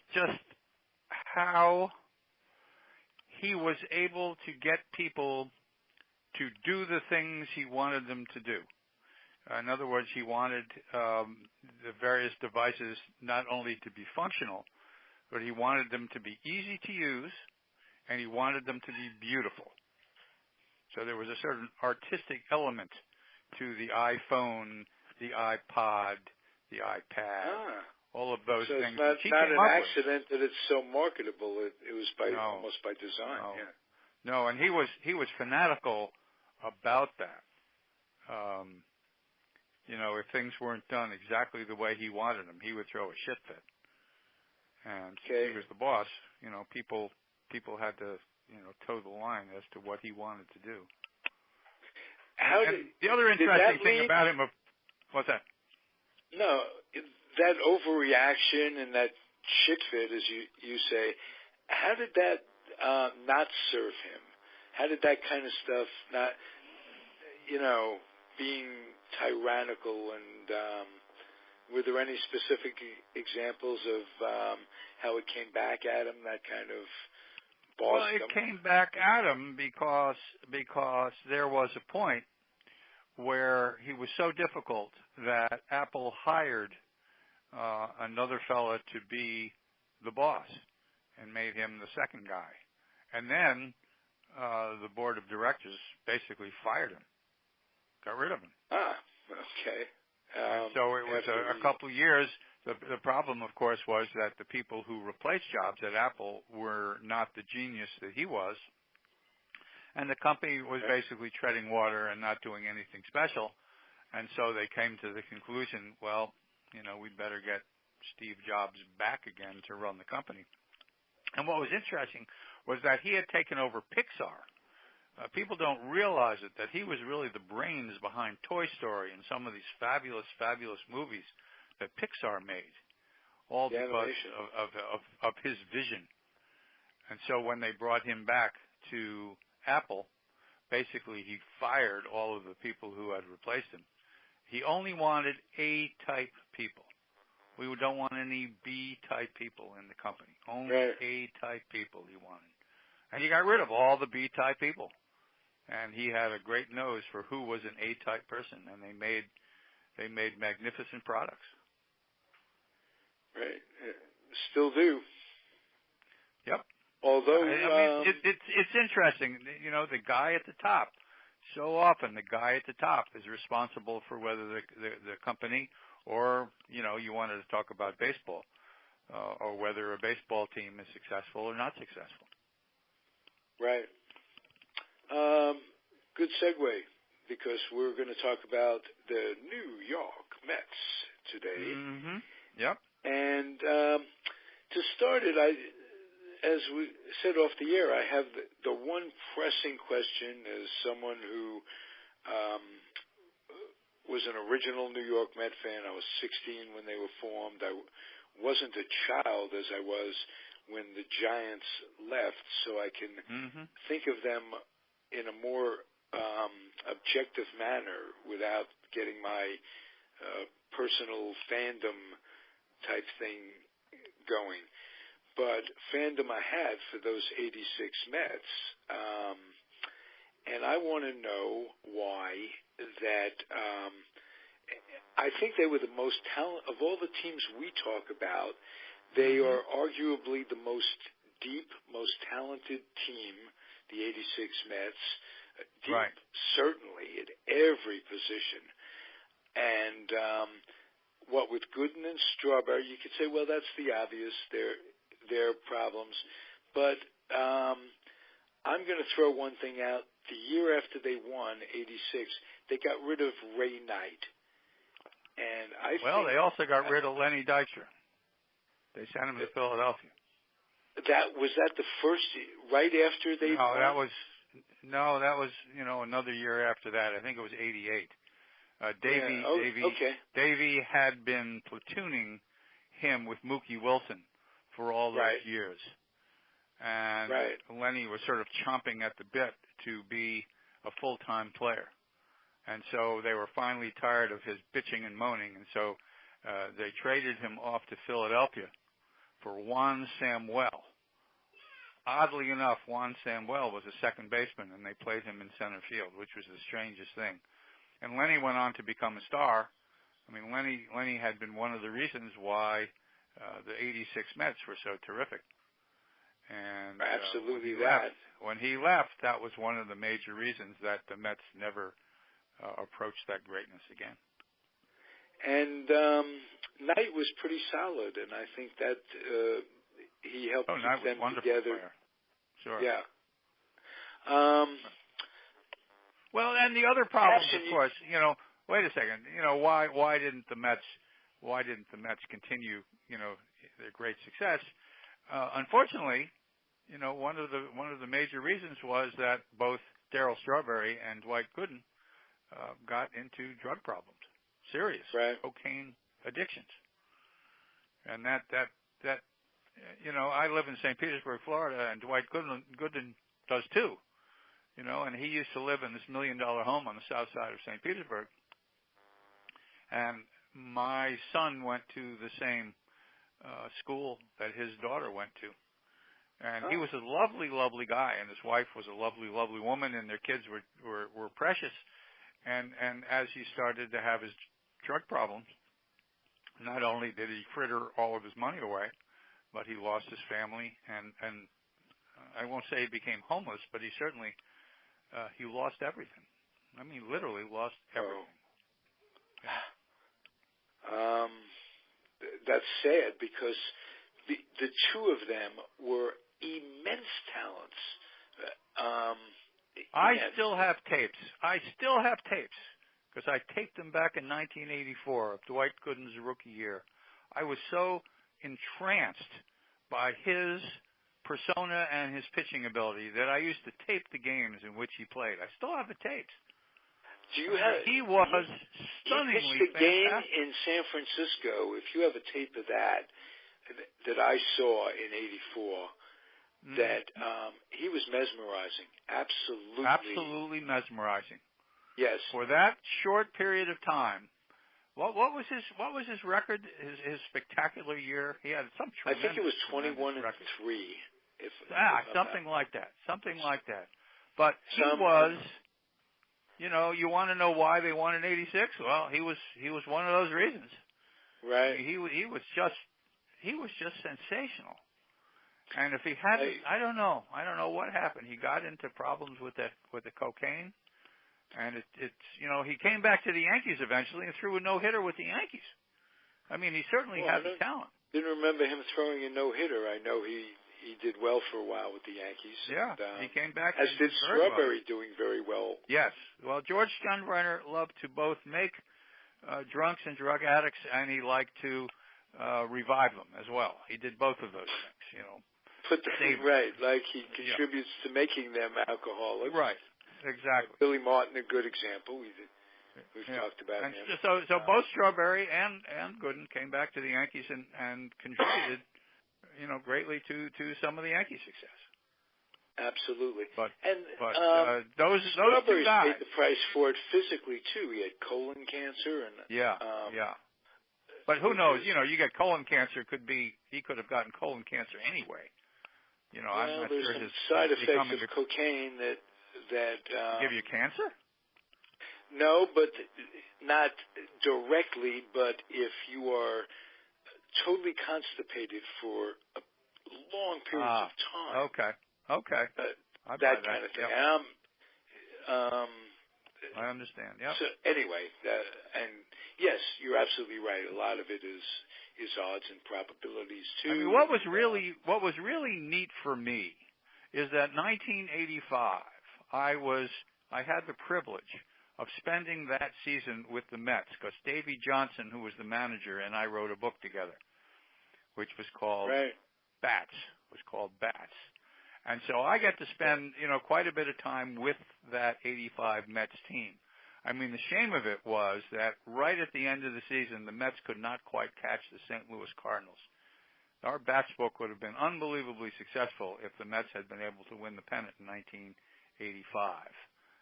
how he was able to get people to do the things he wanted them to do. In other words, he wanted the various devices not only to be functional, but he wanted them to be easy to use, and he wanted them to be beautiful. So there was a certain artistic element to the iPhone, the iPod, the iPad, all of those things. So it's not an accident that it's so marketable. It was almost by design. No. Yeah. No, and he was fanatical about that. If things weren't done exactly the way he wanted them, he would throw a shit fit. And he was the boss. People had to, toe the line as to what he wanted to do. The other interesting thing about him, what's that? No, that overreaction and that shit fit, as you say, how did that not serve him? How did that kind of stuff not, being tyrannical, and were there any specific examples of how it came back at him, that kind of bossdom? Well, it came back at him because there was a point where he was so difficult that Apple hired another fella to be the boss and made him the second guy. And then the board of directors basically fired him, got rid of him. Okay. So it was a couple of years. The problem, of course, was that the people who replaced Jobs at Apple were not the genius that he was, and the company was basically treading water and not doing anything special. And so they came to the conclusion, well, we'd better get Steve Jobs back again to run the company. And what was interesting was that he had taken over Pixar. People don't realize it, that he was really the brains behind Toy Story and some of these fabulous, fabulous movies that Pixar made, all because of his vision. And so when they brought him back to Apple, basically he fired all of the people who had replaced him. He only wanted A-type people. We don't want any B-type people in the company. Only A-type people he wanted. And he got rid of all the B-type people. And he had a great nose for who was an A-type person, and they made magnificent products. Right. Still do. Yep. Although it's interesting, the guy at the top. So often, the guy at the top is responsible for whether the company, or you wanted to talk about baseball, or whether a baseball team is successful or not successful. Right. Good segue, because we're going to talk about the New York Mets today. Mm-hmm. Yep. And to start it, as we said off the air, I have the one pressing question as someone who was an original New York Met fan. I was 16 when they were formed. I wasn't a child as I was when the Giants left, so I can think of them in a more objective manner without getting my personal fandom type thing going. But fandom I had for those 86 Mets, and I want to know why that I think they were the most talented of all the teams we talk about. They are arguably the most deep, most talented team, the 86 Mets, deep certainly at every position. And what with Gooden and Strawberry, you could say, well, that's the obvious, their problems. But I'm going to throw one thing out. The year after they won, 86, they got rid of Ray Knight. And they also got rid of Lenny Dykstra. They sent him to Philadelphia. That the first right after they won? That was another year after that. I think it was 88. Davey had been platooning him with Mookie Wilson for all those years. And Lenny was sort of chomping at the bit to be a full-time player. And so they were finally tired of his bitching and moaning, and so they traded him off to Philadelphia for Juan Samuel. Oddly enough, Juan Samuel was a second baseman, and they played him in center field, which was the strangest thing. And Lenny went on to become a star. I mean, Lenny had been one of the reasons why the 86 Mets were so terrific. And absolutely when he left, that was one of the major reasons that the Mets never approached that greatness again. And Knight was pretty solid, and I think that he helped keep them together. Player. Sure. Yeah. Well, and the other problems, of course, wait a second. Why didn't the Mets continue, their great success? Unfortunately, one of the major reasons was that both Darryl Strawberry and Dwight Gooden got into drug problems, serious cocaine addictions, and that I live in St. Petersburg, Florida, and Dwight Gooden does too, and he used to live in this $1 million home on the south side of St. Petersburg, and my son went to the same school that his daughter went to. And he was a lovely, lovely guy, and his wife was a lovely, lovely woman, and their kids were precious. And as he started to have his drug problems, not only did he fritter all of his money away, but he lost his family, and I won't say he became homeless, but he certainly he lost everything. I mean, literally lost everything. That's sad because the two of them were immense talents. I still have tapes because I taped them back in 1984 of Dwight Gooden's rookie year. I was so entranced by his persona and his pitching ability that I used to tape the games in which he played. I still have the tapes. He was stunningly he pitched the game fantastic. in San Francisco. If you have a tape of that I saw in '84. That he was mesmerizing, absolutely mesmerizing. Yes. For that short period of time, what was his record? His spectacular year. He had some tremendous. I think it was 21-3. Something like that. But he was. You want to know why they won in '86? Well, he was one of those reasons. Right. He was just sensational. And if he hadn't, I don't know what happened. He got into problems with the cocaine, and he came back to the Yankees eventually and threw a no-hitter with the Yankees. I mean, he certainly had the talent. Didn't remember him throwing a no-hitter. I know he did well for a while with the Yankees. Yeah, and, he came back. As did Strawberry, doing very well. Yes. Well, George Steinbrenner loved to both make drunks and drug addicts, and he liked to revive them as well. He did both of those things, Right, like he contributes to making them alcoholics. Right, exactly. Billy Martin, a good example. We've talked about him. So both Strawberry and Gooden came back to the Yankees and contributed, greatly to some of the Yankee success. Absolutely. But those two Strawberry's guys paid the price for it physically too. He had colon cancer and yeah. But who knows? You get colon cancer. He could have gotten colon cancer anyway. I'm not there's sure some his side effects of cocaine that give you cancer. No, but not directly. But if you are totally constipated for long periods of time, okay, that kind of thing. Yep. I understand. Yeah. So anyway, and yes, you're absolutely right. A lot of it is odds and probabilities too. I mean, what was really neat for me is that 1985, I had the privilege of spending that season with the Mets because Davey Johnson, who was the manager, and I wrote a book together, which was called Bats. And so I get to spend, quite a bit of time with that 85 Mets team. I mean, the shame of it was that right at the end of the season, the Mets could not quite catch the St. Louis Cardinals. Our Bats book would have been unbelievably successful if the Mets had been able to win the pennant in 1985.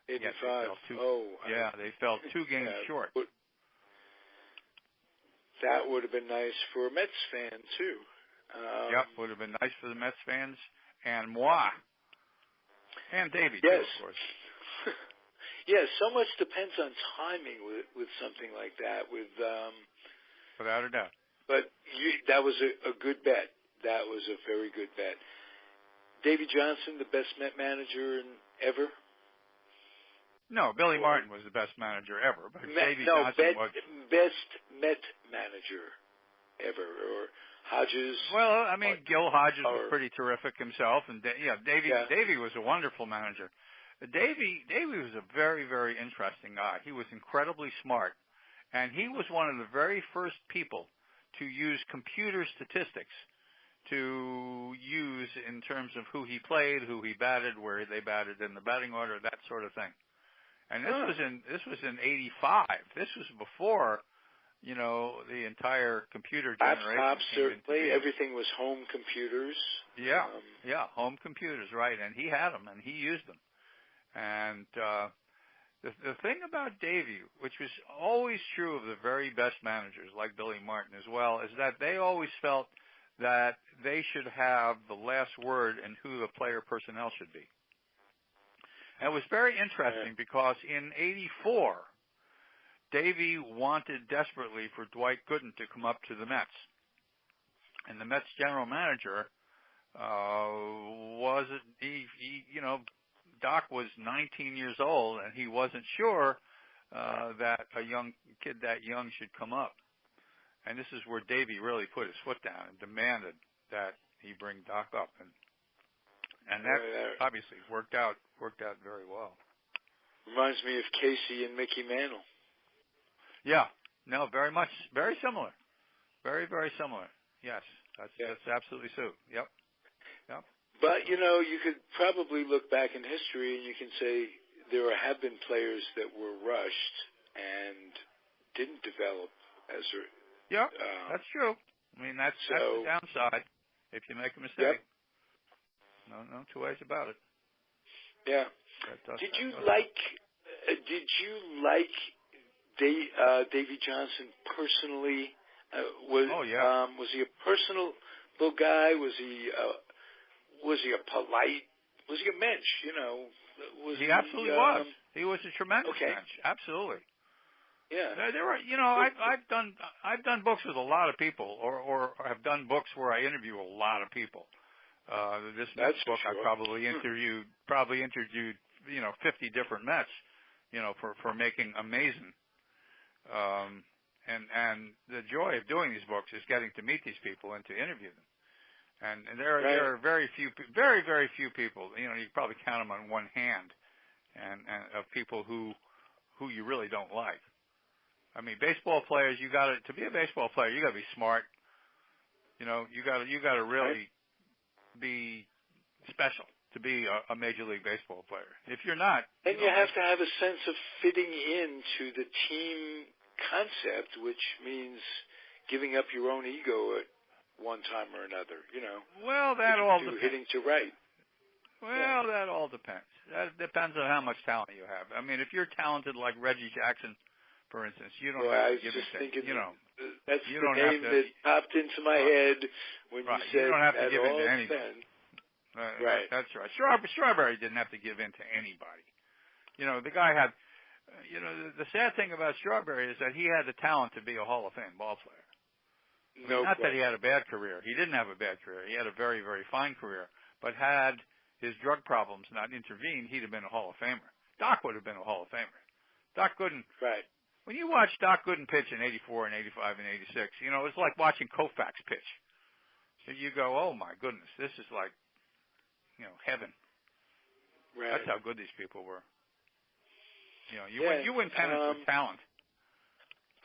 85. They fell 2 games short. That would have been nice for a Mets fan too. Would have been nice for the Mets fans and moi and Davey too, of course. Yes, so much depends on timing with something like that. Without a doubt. But that was a good bet. That was a very good bet. Davey Johnson, the best Met manager ever. No, Billy Martin was the best manager ever, but Davey Johnson was best Met manager ever, or Hodges. Well, I mean, Gil Hodges was pretty terrific himself, and Davey was a wonderful manager. Davey was a very, very interesting guy. He was incredibly smart, and he was one of the very first people to use computer statistics to use in terms of who he played, who he batted, where they batted in the batting order, that sort of thing. And this was in '85. This was before, the entire computer generation. Laptops, certainly. Everything was home computers. Home computers, right? And he had them, and he used them. And the thing about Davey, which was always true of the very best managers like Billy Martin as well, is that they always felt that they should have the last word in who the player personnel should be. And it was very interesting because in '84, Davey wanted desperately for Dwight Gooden to come up to the Mets. And the Mets general manager Doc was 19 years old, and he wasn't sure that a young kid that young should come up. And this is where Davey really put his foot down and demanded that he bring Doc up, and that obviously worked out very well. Reminds me of Casey and Mickey Mantle. Yeah, no, very much, very similar, very, very similar. Yes, that's absolutely so. Yep. But, you could probably look back in history and you can say there have been players that were rushed and didn't develop as that's true. I mean, that's the downside if you make a mistake. Yep. No two ways about it. Yeah. Did you like Davey Johnson personally? Was he a personal guy? Was he a polite? Was he a mensch? He absolutely was. He was a tremendous mensch. Absolutely. Yeah. There were, I've done books with a lot of people, or have done books where I interview a lot of people. This next book, I probably interviewed 50 different Mets, for making amazing. And the joy of doing these books is getting to meet these people and to interview them. And there are very, very few people. You can probably count them on one hand, and of people who you really don't like. I mean, baseball players, to be a baseball player, you got to be smart. You got to really be special to be a Major League Baseball player. If you're not, and you have to have a sense of fitting into the team concept, which means giving up your own ego one time or another. Well, that all depends. Hitting to right. Well, that all depends. That depends on how much talent you have. I mean, if you're talented like Reggie Jackson, for instance, you don't have to give it to that's the name that popped into my head when you said you don't have to give in to anybody. Right. That's right. Strawberry didn't have to give in to anybody. The guy had, the sad thing about Strawberry is that he had the talent to be a Hall of Fame ball player. Not that he had a bad career. He didn't have a bad career. He had a very, very fine career. But had his drug problems not intervened, he'd have been a Hall of Famer. Doc would have been a Hall of Famer. Doc Gooden. Right. When you watch Doc Gooden pitch in 84 and 85 and 86, it's like watching Koufax pitch. So you go, oh, my goodness, this is like, heaven. Right. That's how good these people were. You win pennants with talent.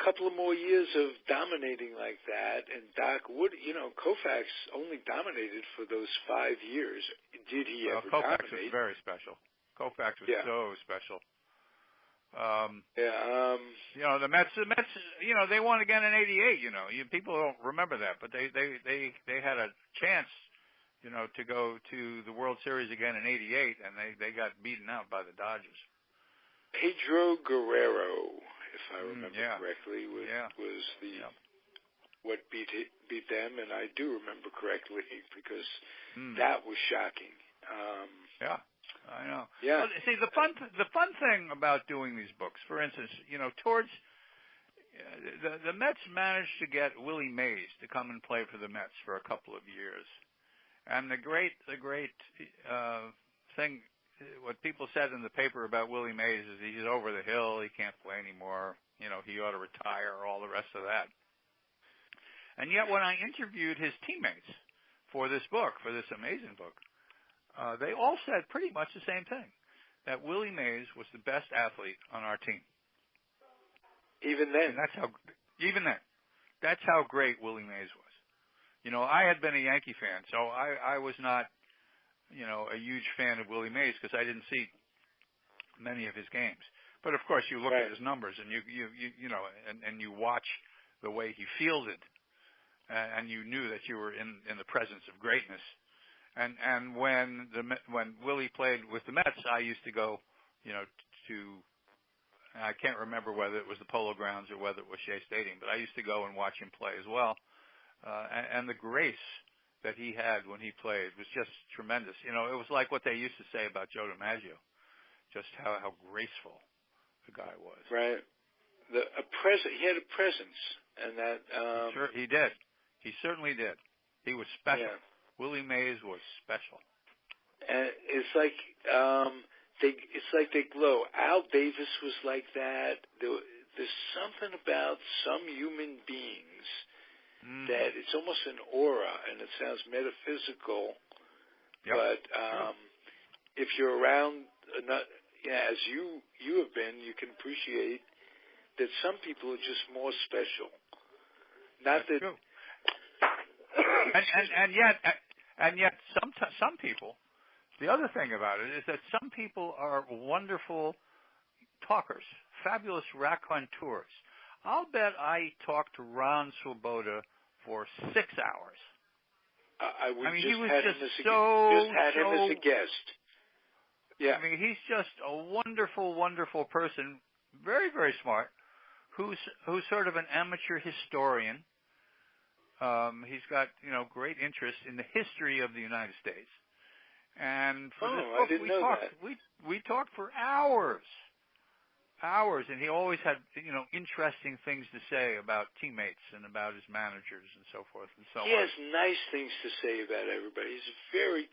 Couple of more years of dominating like that, and Doc would, Koufax only dominated for those 5 years. Did he ever Koufax dominate? Was very special. Koufax was so special. The Mets, they won again in '88. People don't remember that, but they had a chance, to go to the World Series again in '88, and they got beaten out by the Dodgers. Pedro Guerrero, if I remember correctly, was what beat them, and I do remember correctly because that was shocking. I know. Yeah. Well, see, the fun thing about doing these books, for instance, towards the Mets managed to get Willie Mays to come and play for the Mets for a couple of years, and the great thing. What people said in the paper about Willie Mays is he's over the hill, he can't play anymore, he ought to retire, all the rest of that. And yet when I interviewed his teammates for this book, for this amazing book, they all said pretty much the same thing, that Willie Mays was the best athlete on our team. Even then? And that's how great Willie Mays was. I had been a Yankee fan, so I was not a huge fan of Willie Mays because I didn't see many of his games. But of course, you look at his numbers and and you watch the way he fielded, and you knew that you were in the presence of greatness. And when Willie played with the Mets, I used to go, to I can't remember whether it was the Polo Grounds or whether it was Shea Stadium, but I used to go and watch him play as well. And the grace that he had when he played was just tremendous. It was like what they used to say about Joe DiMaggio, just how graceful the guy was. Right. He had a presence, and that. He did. He certainly did. He was special. Yeah. Willie Mays was special. And it's like they glow. Al Davis was like that. There's something about some human beings. That it's almost an aura, and it sounds metaphysical. Yep. But if you're around, as you have been, you can appreciate that some people are just more special. Not That's that. True. and yet, some people. The other thing about it is that some people are wonderful talkers, fabulous raconteurs. I'll bet I talked to Ron Swoboda for 6 hours. He was just had him as a guest. Yeah. He's just a wonderful, wonderful person, very, very smart, who's sort of an amateur historian. He's got, great interest in the history of the United States. And for this book, I didn't know that. We talked for hours, and he always had, interesting things to say about teammates and about his managers and so forth and so on. He has nice things to say about everybody. He's a very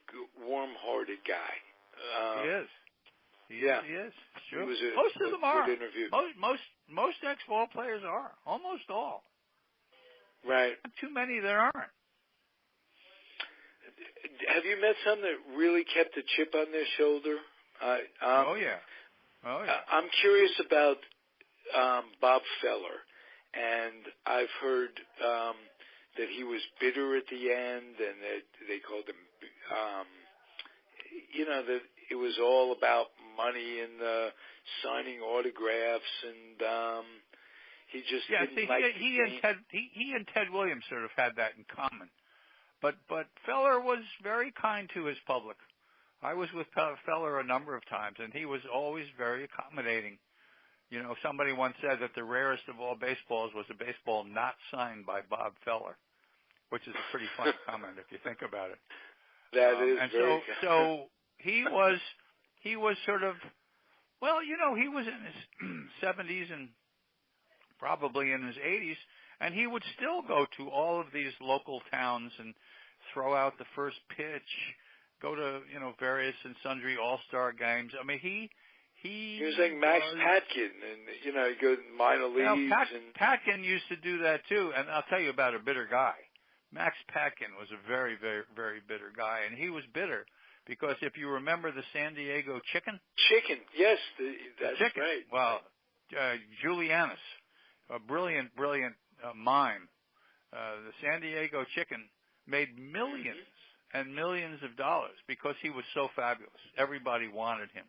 warm-hearted guy. He is. He is. Sure. Most of them are. Most ex-ball players are. Almost all. Right. Not too many that aren't. Have you met some that really kept a chip on their shoulder? Oh yeah. I'm curious about Bob Feller, and I've heard that he was bitter at the end, and that they called him, that it was all about money and signing autographs, and he just didn't like he and Ted Williams sort of had that in common. But Feller was very kind to his public. I was with Feller a number of times, and he was always very accommodating. You know, somebody once said that the rarest of all baseballs was a baseball not signed by Bob Feller, which is a pretty funny comment if you think about it. That is and very so he was sort of, well, you know, he was in his 70s and probably in his 80s, and he would still go to all of these local towns and throw out the first pitch, go to, you know, various and sundry all-star games. I mean, he was like Max Patkin, and, you know, he go to minor leagues. Patkin used to do that, too, and I'll tell you about a bitter guy. Max Patkin was a very, very, very bitter guy, and he was bitter because if you remember the San Diego Chicken. Yes, that's chicken. right. Well, Julianus, a brilliant mime, the San Diego Chicken made millions and millions of dollars because he was so fabulous. Everybody wanted him.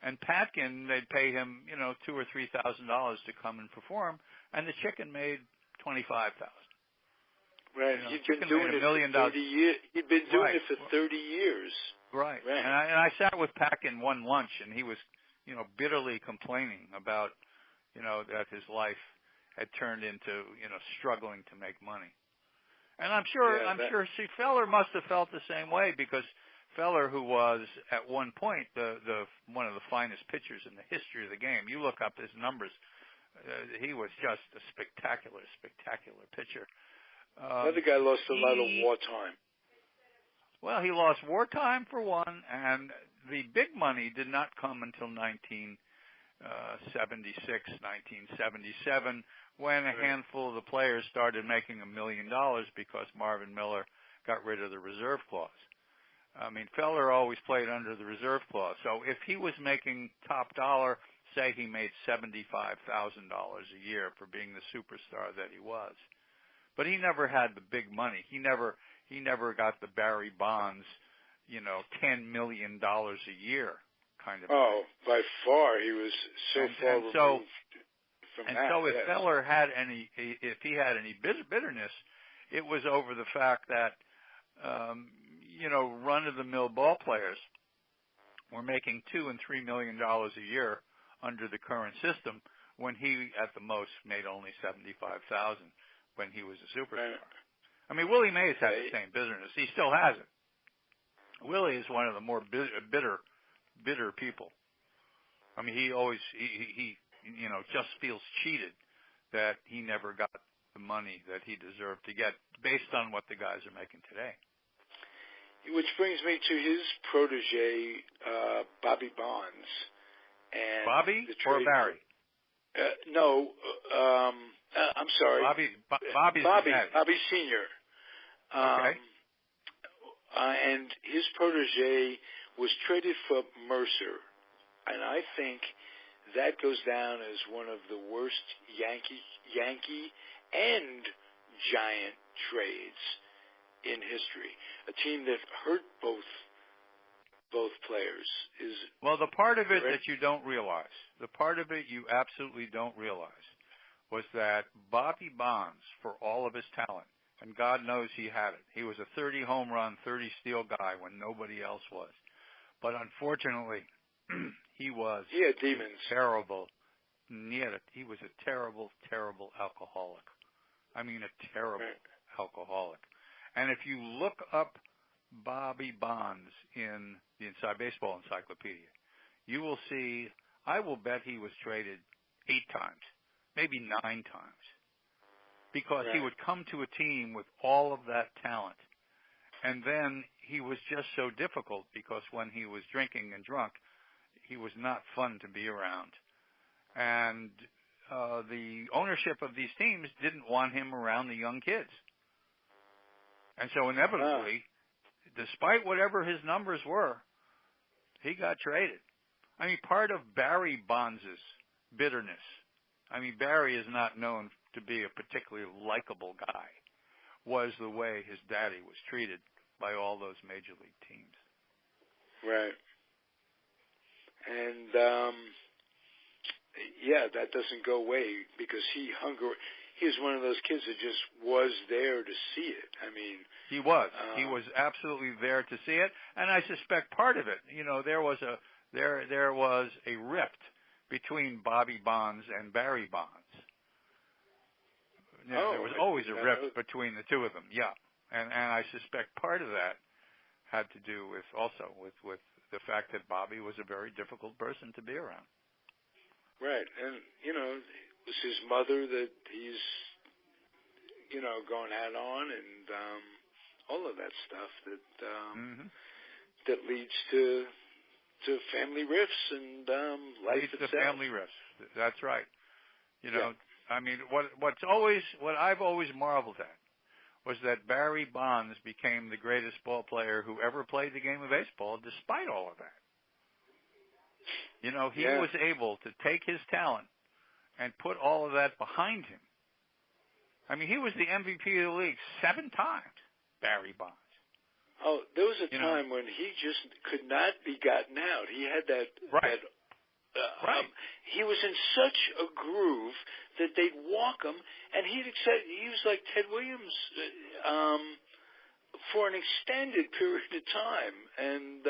And Patkin, they'd pay him, you know, $2,000 or $3,000 to come and perform, and the Chicken made $25,000. Right, you know, he'd been doing it for 30 years. He'd been doing it for 30 years. Right. And I sat with Patkin one lunch, and he was, you know, bitterly complaining about, you know, that his life had turned into, you know, struggling to make money. And I'm sure Feller must have felt the same way because Feller, who was at one point the one of the finest pitchers in the history of the game, you look up his numbers, he was just a spectacular pitcher. Another guy lost a lot of wartime. Well, he lost wartime for one, and the big money did not come until 1976, 1977, when a handful of the players started making $1 million because Marvin Miller got rid of the reserve clause. I mean, Feller always played under the reserve clause. So if he was making top dollar, say he made $75,000 a year for being the superstar that he was. But he never had the big money. He never got the Barry Bonds, you know, $10 million a year kind of thing. By far he was far removed from that. And so if Feller had if he had any bitterness, it was over the fact that, you know, run-of-the-mill ball players were making $2 and $3 million a year under the current system when he, at the most, made only $75,000 when he was a superstar. I mean, Willie Mays had the same bitterness. He still has it. Willie is one of the more bitter people. I mean, he always, he you know, just feels cheated that he never got the money that he deserved to get based on what the guys are making today. Which brings me to his protege, Bobby Bonds. And Bobby or Barry? No, I'm sorry. Bobby Sr. Okay. And his protege was traded for Mercer. And I think that goes down as one of the worst Yankee and Giant trades in history. A team that hurt both players is... Well, the part of it that you don't realize, the part of it you absolutely don't realize, was that Bobby Bonds, for all of his talent, and God knows he had it, he was a 30 home run, 30 steal guy when nobody else was. But unfortunately, he had demons. Terrible. He was a terrible, terrible alcoholic. I mean, a terrible alcoholic. And if you look up Bobby Bonds in the Inside Baseball Encyclopedia, you will see, I will bet he was traded 8 times, maybe 9 times, because he would come to a team with all of that talent. And then he was just so difficult because when he was drinking and drunk, he was not fun to be around. And the ownership of these teams didn't want him around the young kids. And so inevitably, despite whatever his numbers were, he got traded. I mean, part of Barry Bonds' bitterness, I mean, Barry is not known to be a particularly likable guy, was the way his daddy was treated by all those major league teams. Right. And, that doesn't go away because he he was one of those kids that just was there to see it. I mean, he was absolutely there to see it, and I suspect part of it, there was a rift between Bobby Bonds and Barry Bonds. There was always a rift between the two of them. Yeah, and I suspect part of that had to do with the fact that Bobby was a very difficult person to be around. Right, and it was his mother that he's going out on, and all of that stuff that leads to family rifts and life leads itself. to family rifts. That's right. I mean, what I've always marveled at was that Barry Bonds became the greatest ball player who ever played the game of baseball, despite all of that. He was able to take his talent and put all of that behind him. I mean, he was the MVP of the league 7 times, Barry Bonds. Oh, there was a time when he just could not be gotten out. He had that. Right. He was in such a groove that they'd walk him, and he was like Ted Williams for an extended period of time, and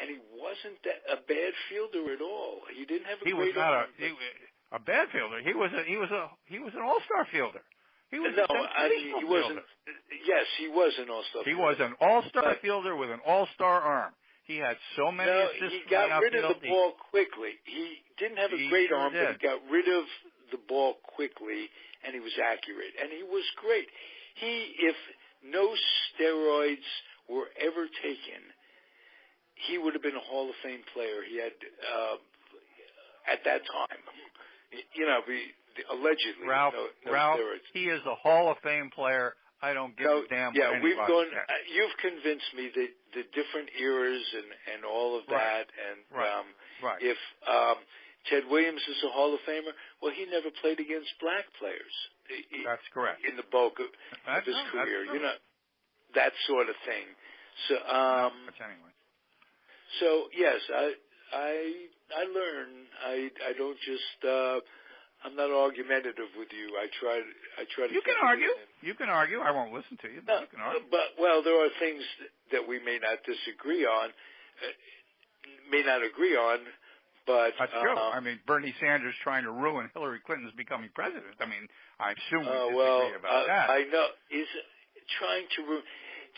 he wasn't a bad fielder at all. He didn't have a great arm. He was not a bad fielder. He was an all-star fielder. He was he wasn't. Yes, he was an all-star. He was an all-star fielder with an all-star arm. He had so many assists. He got rid of the ball quickly. He didn't have a great arm, but he got rid of the ball quickly, and he was accurate, and he was great. If no steroids were ever taken, he would have been a Hall of Fame player. He had at that time, allegedly, Ralph, no steroids. He is a Hall of Fame player. I don't give a damn what anybody says. You've convinced me that the different eras and all of that, and if Ted Williams is a Hall of Famer, well, he never played against black players. That's correct. In the bulk of his career, that sort of thing. So, anyway. So yes, I learn. I don't just. I'm not argumentative with you. I try to. You can argue. You can argue. I won't listen to you. But you can argue. But there are things that we may not disagree on, may not agree on. But that's true. I mean, Bernie Sanders trying to ruin Hillary Clinton's becoming president. I mean, I assume we disagree about that. I know. Is trying to ruin.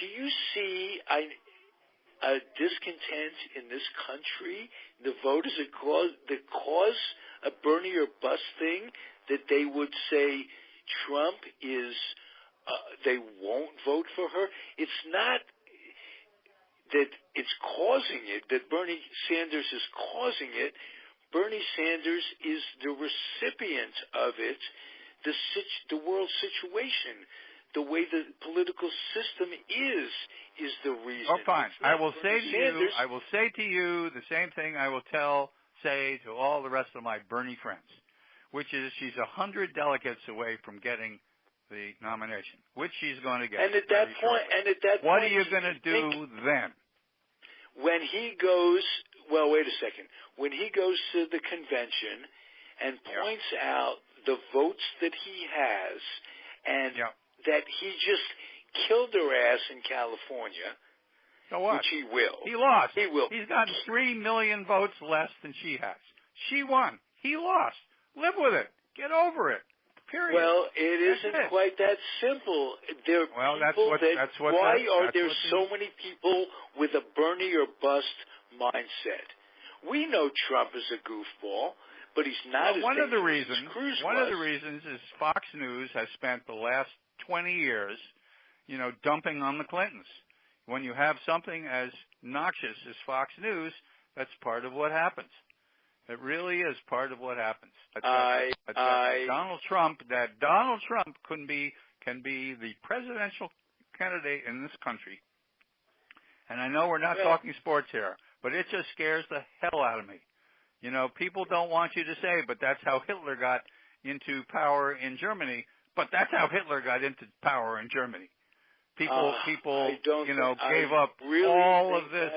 Do you see a discontent in this country? The voters that cause a Bernie or bust thing, that they would say Trump is, they won't vote for her. It's not that it's causing it, that Bernie Sanders is causing it. Bernie Sanders is the recipient of it, the world situation. The way the political system is the reason. Oh, fine. I will say to you the same thing I will say to all the rest of my Bernie friends, which is she's 100 delegates away from getting the nomination, which she's going to get. And at that point, what are you going to do then? When he goes, well, wait a second. When he goes to the convention and points out the votes that he has, and that he just killed her ass in California. So what? Which he will. He lost. He will. He's gotten 3 million votes less than she has. She won. He lost. Live with it. Get over it. Period. Well, it isn't quite that simple. There are why are there so many people with a Bernie or bust mindset? We know Trump is a goofball, but he's not as one of the reasons is Fox News has spent the last 20 years, dumping on the Clintons. When you have something as noxious as Fox News, that's part of what happens. It really is part of what happens. Donald Trump can be the presidential candidate in this country. And I know we're not talking sports here, but it just scares the hell out of me. People don't want you to say, but that's how Hitler got into power in Germany. But that's how Hitler got into power in Germany. People, gave up all of this.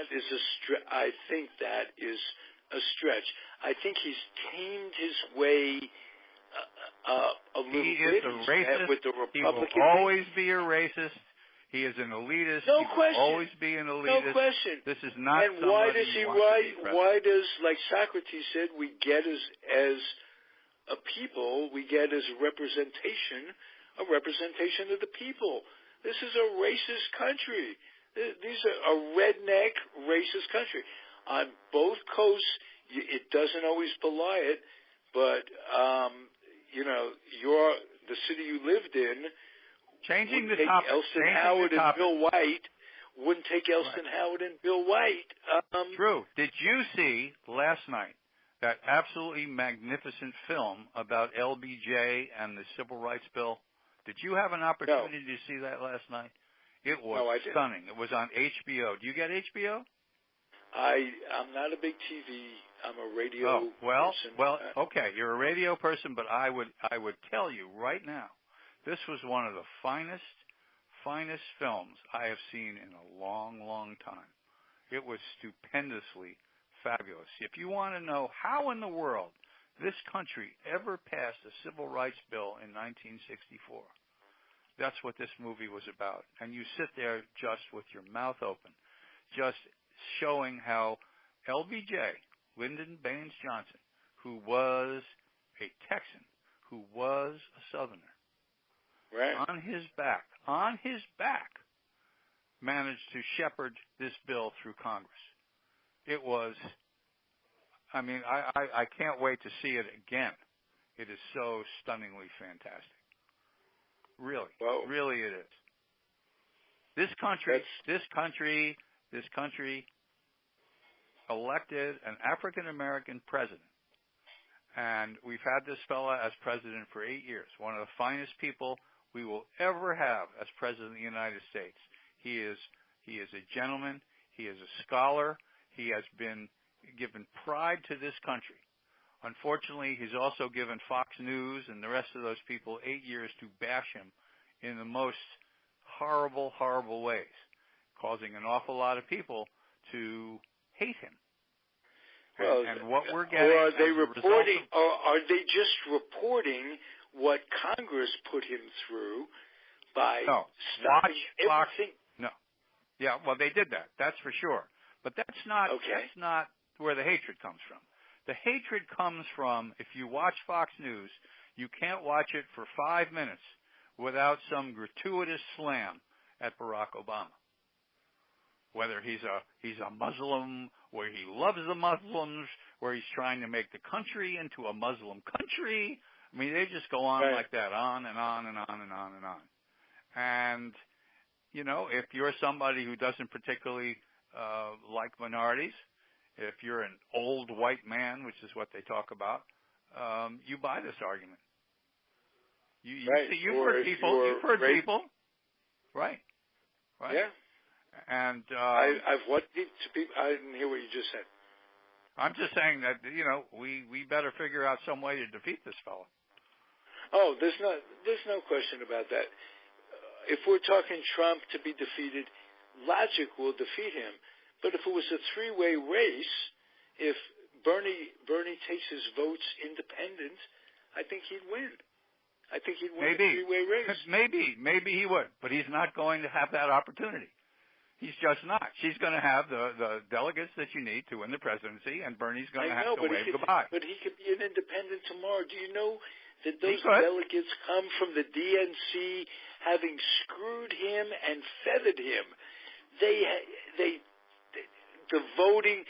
I think that is a stretch. I think he's tamed his way a little He bit. is a racist. With the Republican He will always be a racist. He is an elitist. No he question. will always be an elitist. No question. This is not and somebody why does he you want to be president. Why does, like Socrates said, we get as a people, we get as a representation of the people. This is a racist country. These are a redneck racist country. On both coasts, it doesn't always belie it, but the city you lived in Changing the take topic. Elston Howard and Bill White. Wouldn't take Elston Howard and Bill White. True. Did you see last night that absolutely magnificent film about LBJ and the Civil Rights Bill? Did you have an opportunity to see that last night? It was stunning. It was on HBO. Do you get HBO? I'm not a big TV. I'm a radio person. Well, okay. You're a radio person, but I would tell you right now, this was one of the finest films I have seen in a long, long time. It was stupendously fabulous. If you want to know how in the world this country ever passed a civil rights bill in 1964, that's what this movie was about. And you sit there just with your mouth open, just showing how LBJ, Lyndon Baines Johnson, who was a Texan, who was a Southerner, on his back, managed to shepherd this bill through Congress. It was, I can't wait to see it again. It is so stunningly fantastic. Really, really it is. This country elected an African-American president. And we've had this fella as president for 8 years, one of the finest people we will ever have as president of the United States. He is a gentleman. He is a scholar. He has been given pride to this country. Unfortunately, he's also given Fox News and the rest of those people 8 years to bash him in the most horrible, horrible ways, causing an awful lot of people to hate him. And what we're getting, or are they reporting? Or are they just reporting what Congress put him through by stopping everything? No. Yeah, well, they did that. That's for sure. But that's not where the hatred comes from. The hatred comes from, if you watch Fox News, you can't watch it for 5 minutes without some gratuitous slam at Barack Obama. Whether he's a Muslim, where he loves the Muslims, where he's trying to make the country into a Muslim country. I mean, they just go on like that, on and on and on and on and on. And, if you're somebody who doesn't particularly like minorities, if you're an old white man, which is what they talk about, you buy this argument. You've heard people. Right. Yeah. And I've what people? I didn't hear what you just said. I'm just saying that we better figure out some way to defeat this fellow. Oh, there's no question about that. If we're talking Trump to be defeated, logic will defeat him. But if it was a three-way race, if Bernie takes his votes independent, I think he'd win. I think he'd win a three-way race. Maybe he would, but he's not going to have that opportunity. He's just not. She's going to have the delegates that you need to win the presidency, and Bernie's going to have to wave goodbye. But he could be an independent tomorrow. Do you know that those delegates come from the DNC having screwed him and feathered him? The voting,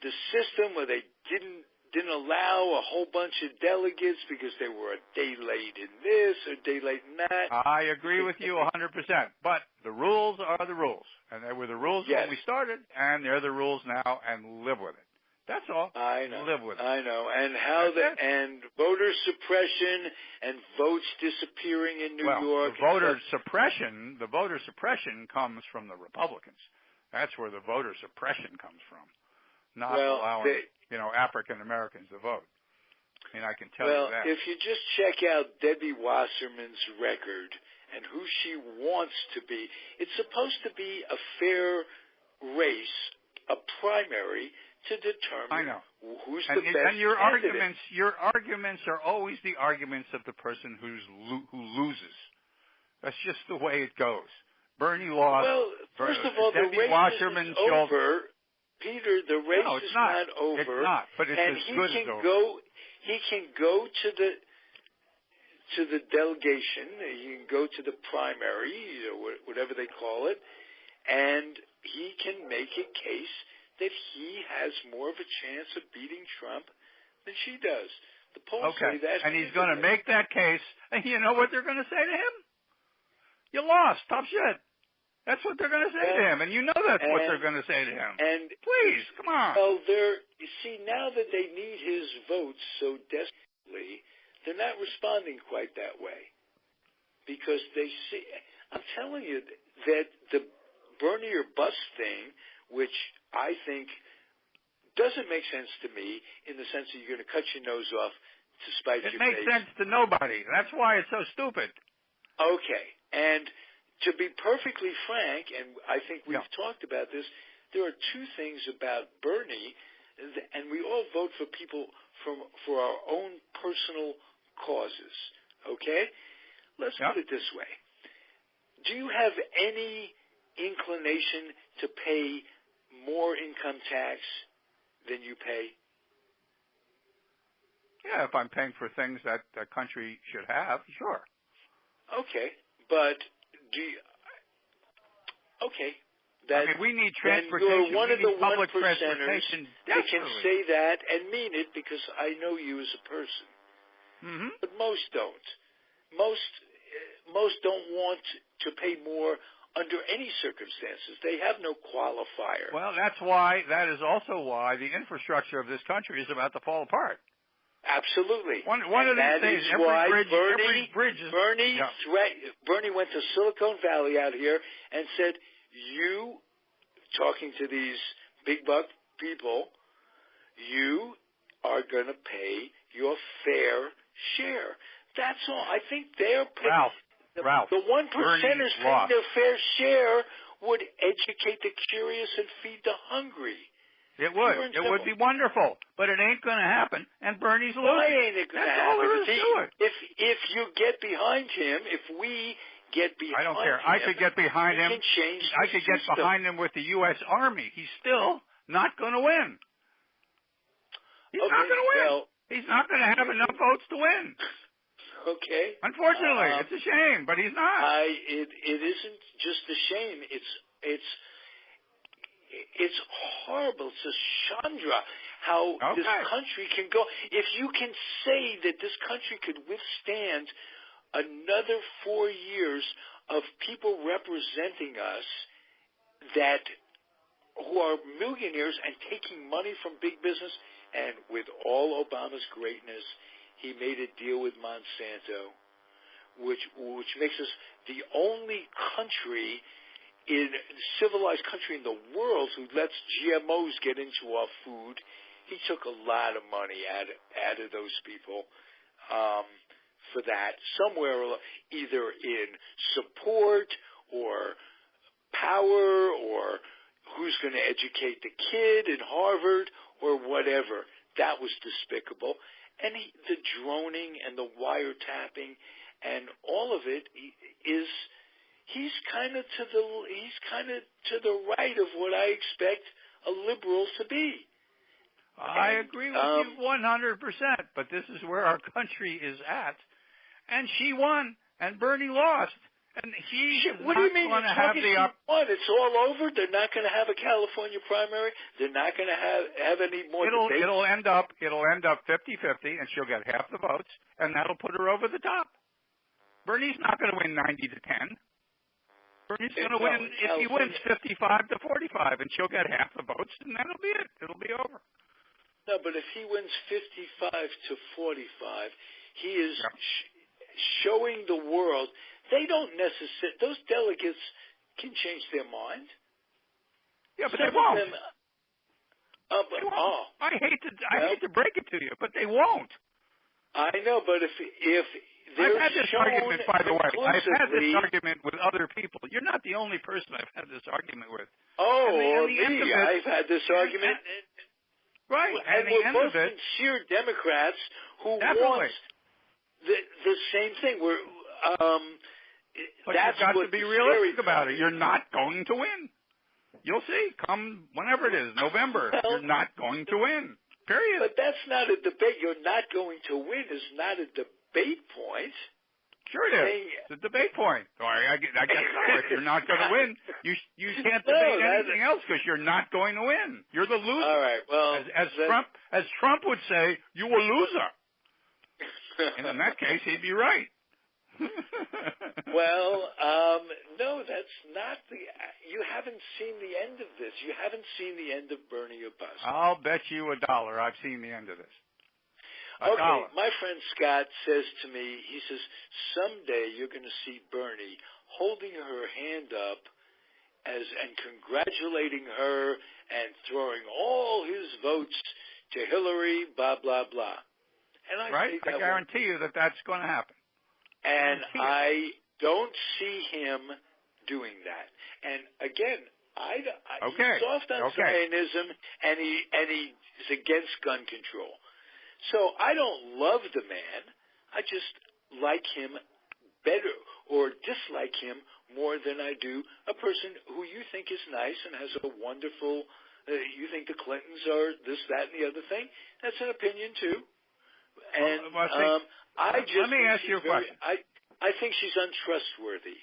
the system where they didn't allow a whole bunch of delegates because they were a day late in this or a day late in that. I agree with you 100%. But the rules are the rules. And they were the rules when we started, and they're the rules now, and live with it. That's all. I know. Live with it. I know. And and voter suppression and votes disappearing in New York. The voter suppression comes from the Republicans. That's where the voter suppression comes from. Not allowing African Americans to vote. I mean, I can tell you that. Well, if you just check out Debbie Wasserman's record and who she wants to be, it's supposed to be a fair race, a primary to determine I know. who's the best and your candidate. your arguments are always the arguments of the person who loses. That's just the way it goes. Bernie lost. Well, first of all, the Debbie race Wasserman isn't over. Peter, the race is not over. It's not, but it's and as he good can as over. He can go to the delegation. He can go to the primary, whatever they call it, and he can make a case that he has more of a chance of beating Trump than she does. The polls say that. And he's going to make that case, and you know what they're going to say to him? You lost. Tough shit. That's what they're going to say to him, and you know that's what they're going to say to him. And please, come on. Well, you see, now that they need his votes so desperately, they're not responding quite that way. Because they see, I'm telling you that the Bernie or bust thing, which I think doesn't make sense to me in the sense that you're going to cut your nose off to spite your face. It makes sense to nobody. That's why it's so stupid. Okay. And to be perfectly frank, and I think we've talked about this, there are two things about Bernie, and we all vote for people for our own personal causes. Okay? Let's put it this way. Do you have any inclination to pay more income tax than you pay? Yeah, if I'm paying for things that the country should have, sure. Okay, but do you, we need transportation. You're one of the public 1%ers transportation that can say that and mean it because I know you as a person. Mm-hmm. But most don't. Most don't want to pay more under any circumstances. They have no qualifier. Well, that is also why the infrastructure of this country is about to fall apart. Absolutely. One of these days, every bridge is... Bernie went to Silicon Valley out here and said, you, talking to these big buck people, you are going to pay your fair share. That's all. I think they're paying... Ralph, the 1%ers paying their fair share would educate the curious and feed the hungry. It would. It would be wonderful, but it ain't going to happen, and Bernie's losing. Why ain't it going to happen? All there is to it. If you get behind him, if we get behind him... I don't care. I could get behind him. I could get behind him with the U.S. Army. He's still not going to win. He's not going to win. He's not going to have enough votes to win. Okay. Unfortunately, it's a shame, but he's not. It isn't just a shame. It's horrible. It's a chandra how this country can go. If you can say that this country could withstand another 4 years of people representing us who are millionaires and taking money from big business, and with all Obama's greatness, he made a deal with Monsanto, which makes us the only civilized country in the world who lets GMOs get into our food. He took a lot of money out of those people for that, somewhere either in support or power or who's going to educate the kid in Harvard or whatever. That was despicable. And the droning and the wiretapping and all of it he's kind of to the right of what I expect a liberal to be. I agree with you 100%, but this is where our country is at. And she won, and Bernie lost. And what do you mean? It's all over? They're not going to have a California primary? They're not going to have any more debates? It'll end up 50-50, and she'll get half the votes, and that'll put her over the top. Bernie's not going to win 90-10. Bernie's going to win, if he wins 55-45, and she'll get half the votes, and that'll be it. It'll be over. No, but if he wins 55-45, he is showing the world they don't necessarily. Those delegates can change their mind. Yeah, but they won't. They won't. I hate to break it to you, but they won't. I know, but if I've had this argument, by the way. I've had this argument with other people. You're not the only person I've had this argument with. Oh, me. I've had this argument. Right. And the we're end both of it, sincere Democrats who definitely. want the same thing. But that's you've got what to be the realistic scary about part it. You're not going to win. You'll see. Come whenever it is, November, you're not going to win. Period. But that's not a debate. You're not going to win is not a debate point. Sure it is. It's a debate point. I get if you're not going to win, you can't debate anything else because you're not going to win. You're the loser. All right. Well, as Trump would say, you a loser. And in that case, he'd be right. Well, no, that's not you haven't seen the end of this. You haven't seen the end of Bernie or bust. I'll bet you $1 I've seen the end of this. Okay, my friend Scott says to me, he says, someday you're going to see Bernie holding her hand up and congratulating her and throwing all his votes to Hillary, blah, blah, blah. And I guarantee you that that's going to happen. And I don't see him doing that. And again, he's soft on Zionism, and he's against gun control. So I don't love the man. I just like him better or dislike him more than I do a person who you think is nice and has a wonderful, you think the Clintons are this, that, and the other thing. That's an opinion, too. And let me ask you a question. I think she's untrustworthy.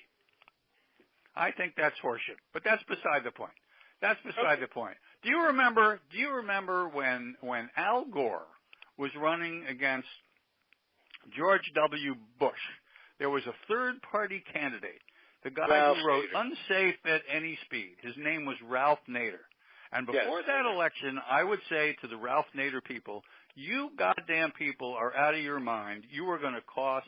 I think that's horseshit, but that's beside the point. That's beside the point. Do you remember when Al Gore was running against George W. Bush? There was a third-party candidate, the guy who wrote Unsafe at Any Speed. His name was Ralph Nader. And before that election, I would say to the Ralph Nader people, you goddamn people are out of your mind. You are going to cost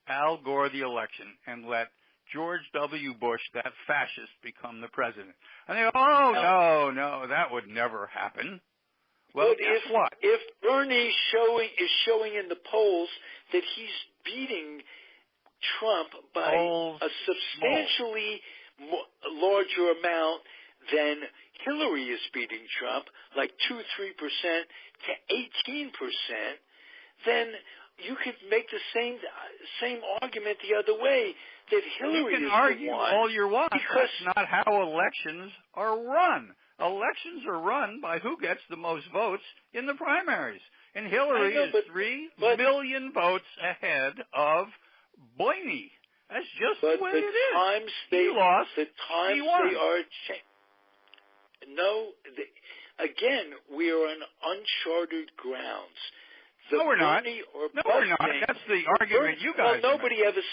Al Gore the election and let George W. Bush, that fascist, become the president. And they go, no, that would never happen. Well, guess what? If Bernie is showing in the polls that he's beating Trump by a substantially larger amount than Hillary is beating Trump, like 2-3% to 18%, then you could make the same argument the other way that Hillary is the one. You can argue all you want. That's not how elections are run. Elections are run by who gets the most votes in the primaries. And Hillary is 3 million votes ahead of Blaney. That's just the way it is. He lost. He won. Again, we are on uncharted grounds. No, we're not. That's the argument you guys. Well, nobody ever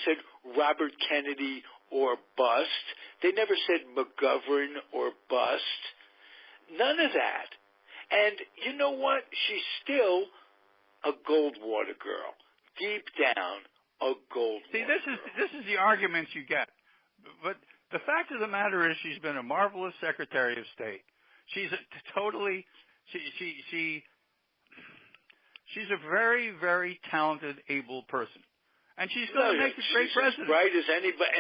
said Robert Kennedy or bust. They never said McGovern or bust. None of that. And you know what? She's still a Goldwater girl. Deep down, a Goldwater. See, this is the arguments you get. But the fact of the matter is, she's been a marvelous Secretary of State. She's she's a very, very talented, able person, and she's going to make a great president. She's as bright as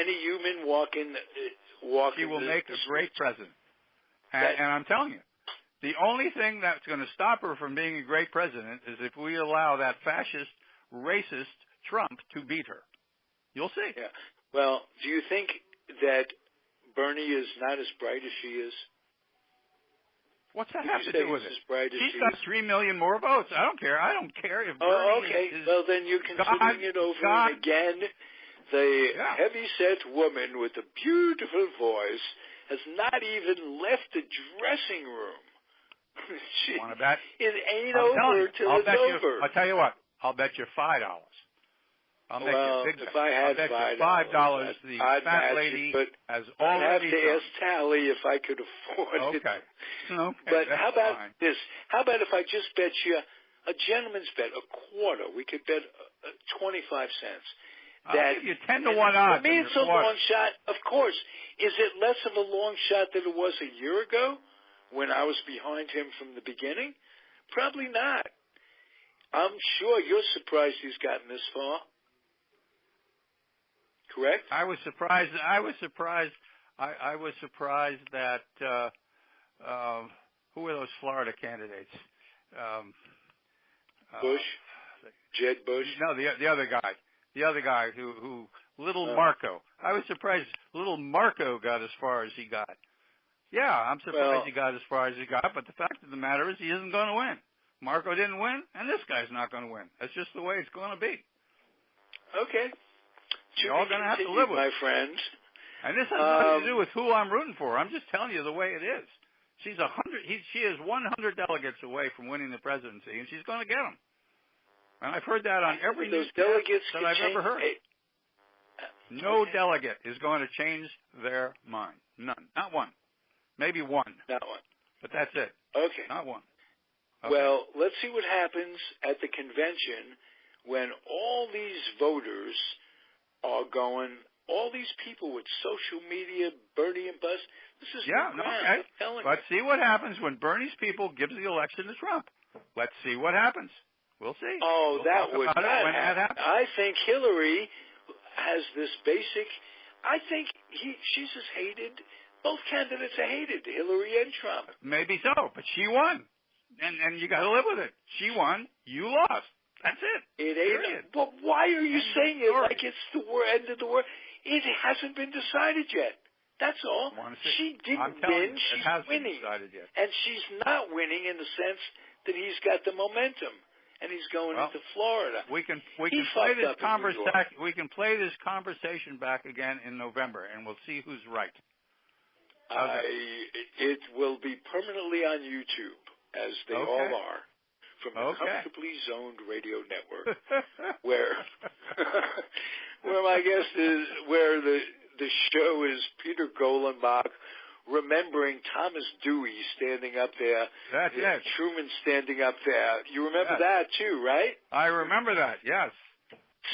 any human walking. She will make a great president, and I'm telling you, the only thing that's going to stop her from being a great president is if we allow that fascist, racist Trump to beat her. You'll see. Yeah. Well, do you think that Bernie is not as bright as she is? What's that have to do with it? She's got 3 million more votes. I don't care. I don't care if Bernie is... Well, then you're considering it over and again. The heavy-set woman with a beautiful voice has not even left the dressing room. Want to bet? It ain't over till it's over. I'll tell you what. I'll bet you $5. I'll make you a big bet. If I had $5, the fat lady has already... I'd have to ask Tally if I could afford it. Okay. But how about this? How about if I just bet you a gentleman's bet, a quarter? We could bet 25 cents. I'll give you 10 to 1 odds. For me, it's a long shot. Of course. Is it less of a long shot than it was a year ago when I was behind him from the beginning? Probably not. I'm sure you're surprised he's gotten this far. Correct? I was surprised that who were those Florida candidates? Bush? Jed Bush? No, the other guy. The other guy who little Marco. I was surprised little Marco got as far as he got. Yeah, I'm surprised he got as far as he got, but the fact of the matter is he isn't going to win. Marco didn't win, and this guy's not going to win. That's just the way it's going to be. Okay. You're all going to have to live with it. My friends. And this has nothing to do with who I'm rooting for. I'm just telling you the way it is. She is 100 delegates away from winning the presidency, and she's going to get them. And I've heard that on every newscast that I've ever heard. No delegate is going to change their mind. None. Not one. Maybe one. Not one. But that's it. Okay. Not one. Okay. Well, let's see what happens at the convention when all these voters are going, all these people with social media, Bernie and Buzz. This is okay. Let's see what happens when Bernie's people gives the election to Trump. Let's see what happens. We'll see. Oh, that would not happen. I think Hillary has this basic. I think she's as hated. Both candidates are hated, Hillary and Trump. Maybe so, but she won, and you got to live with it. She won. You lost. That's it. It ain't. But why are you saying it like it's the end of the world? It hasn't been decided yet. That's all. She didn't win. She's winning, and she's not winning in the sense that he's got the momentum. And he's going into Florida. We can play this conversation. We can play this conversation back again in November, and we'll see who's right. It will be permanently on YouTube, as they all are, from the Comfortably Zoned Radio Network, where my guest is, where the show is Peter Golenbock, remembering Thomas Dewey standing up there. That's it. Truman standing up there. You remember that too, right? I remember that, yes.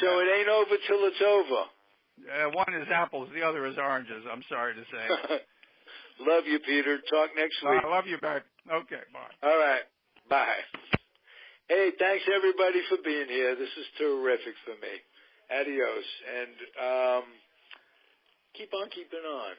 So it ain't over till it's over. One is apples, the other is oranges, I'm sorry to say. Love you, Peter. Talk next week. I love you, babe. Okay, bye. All right. Bye. Hey, thanks everybody for being here. This is terrific for me. Adios. And keep on keeping on.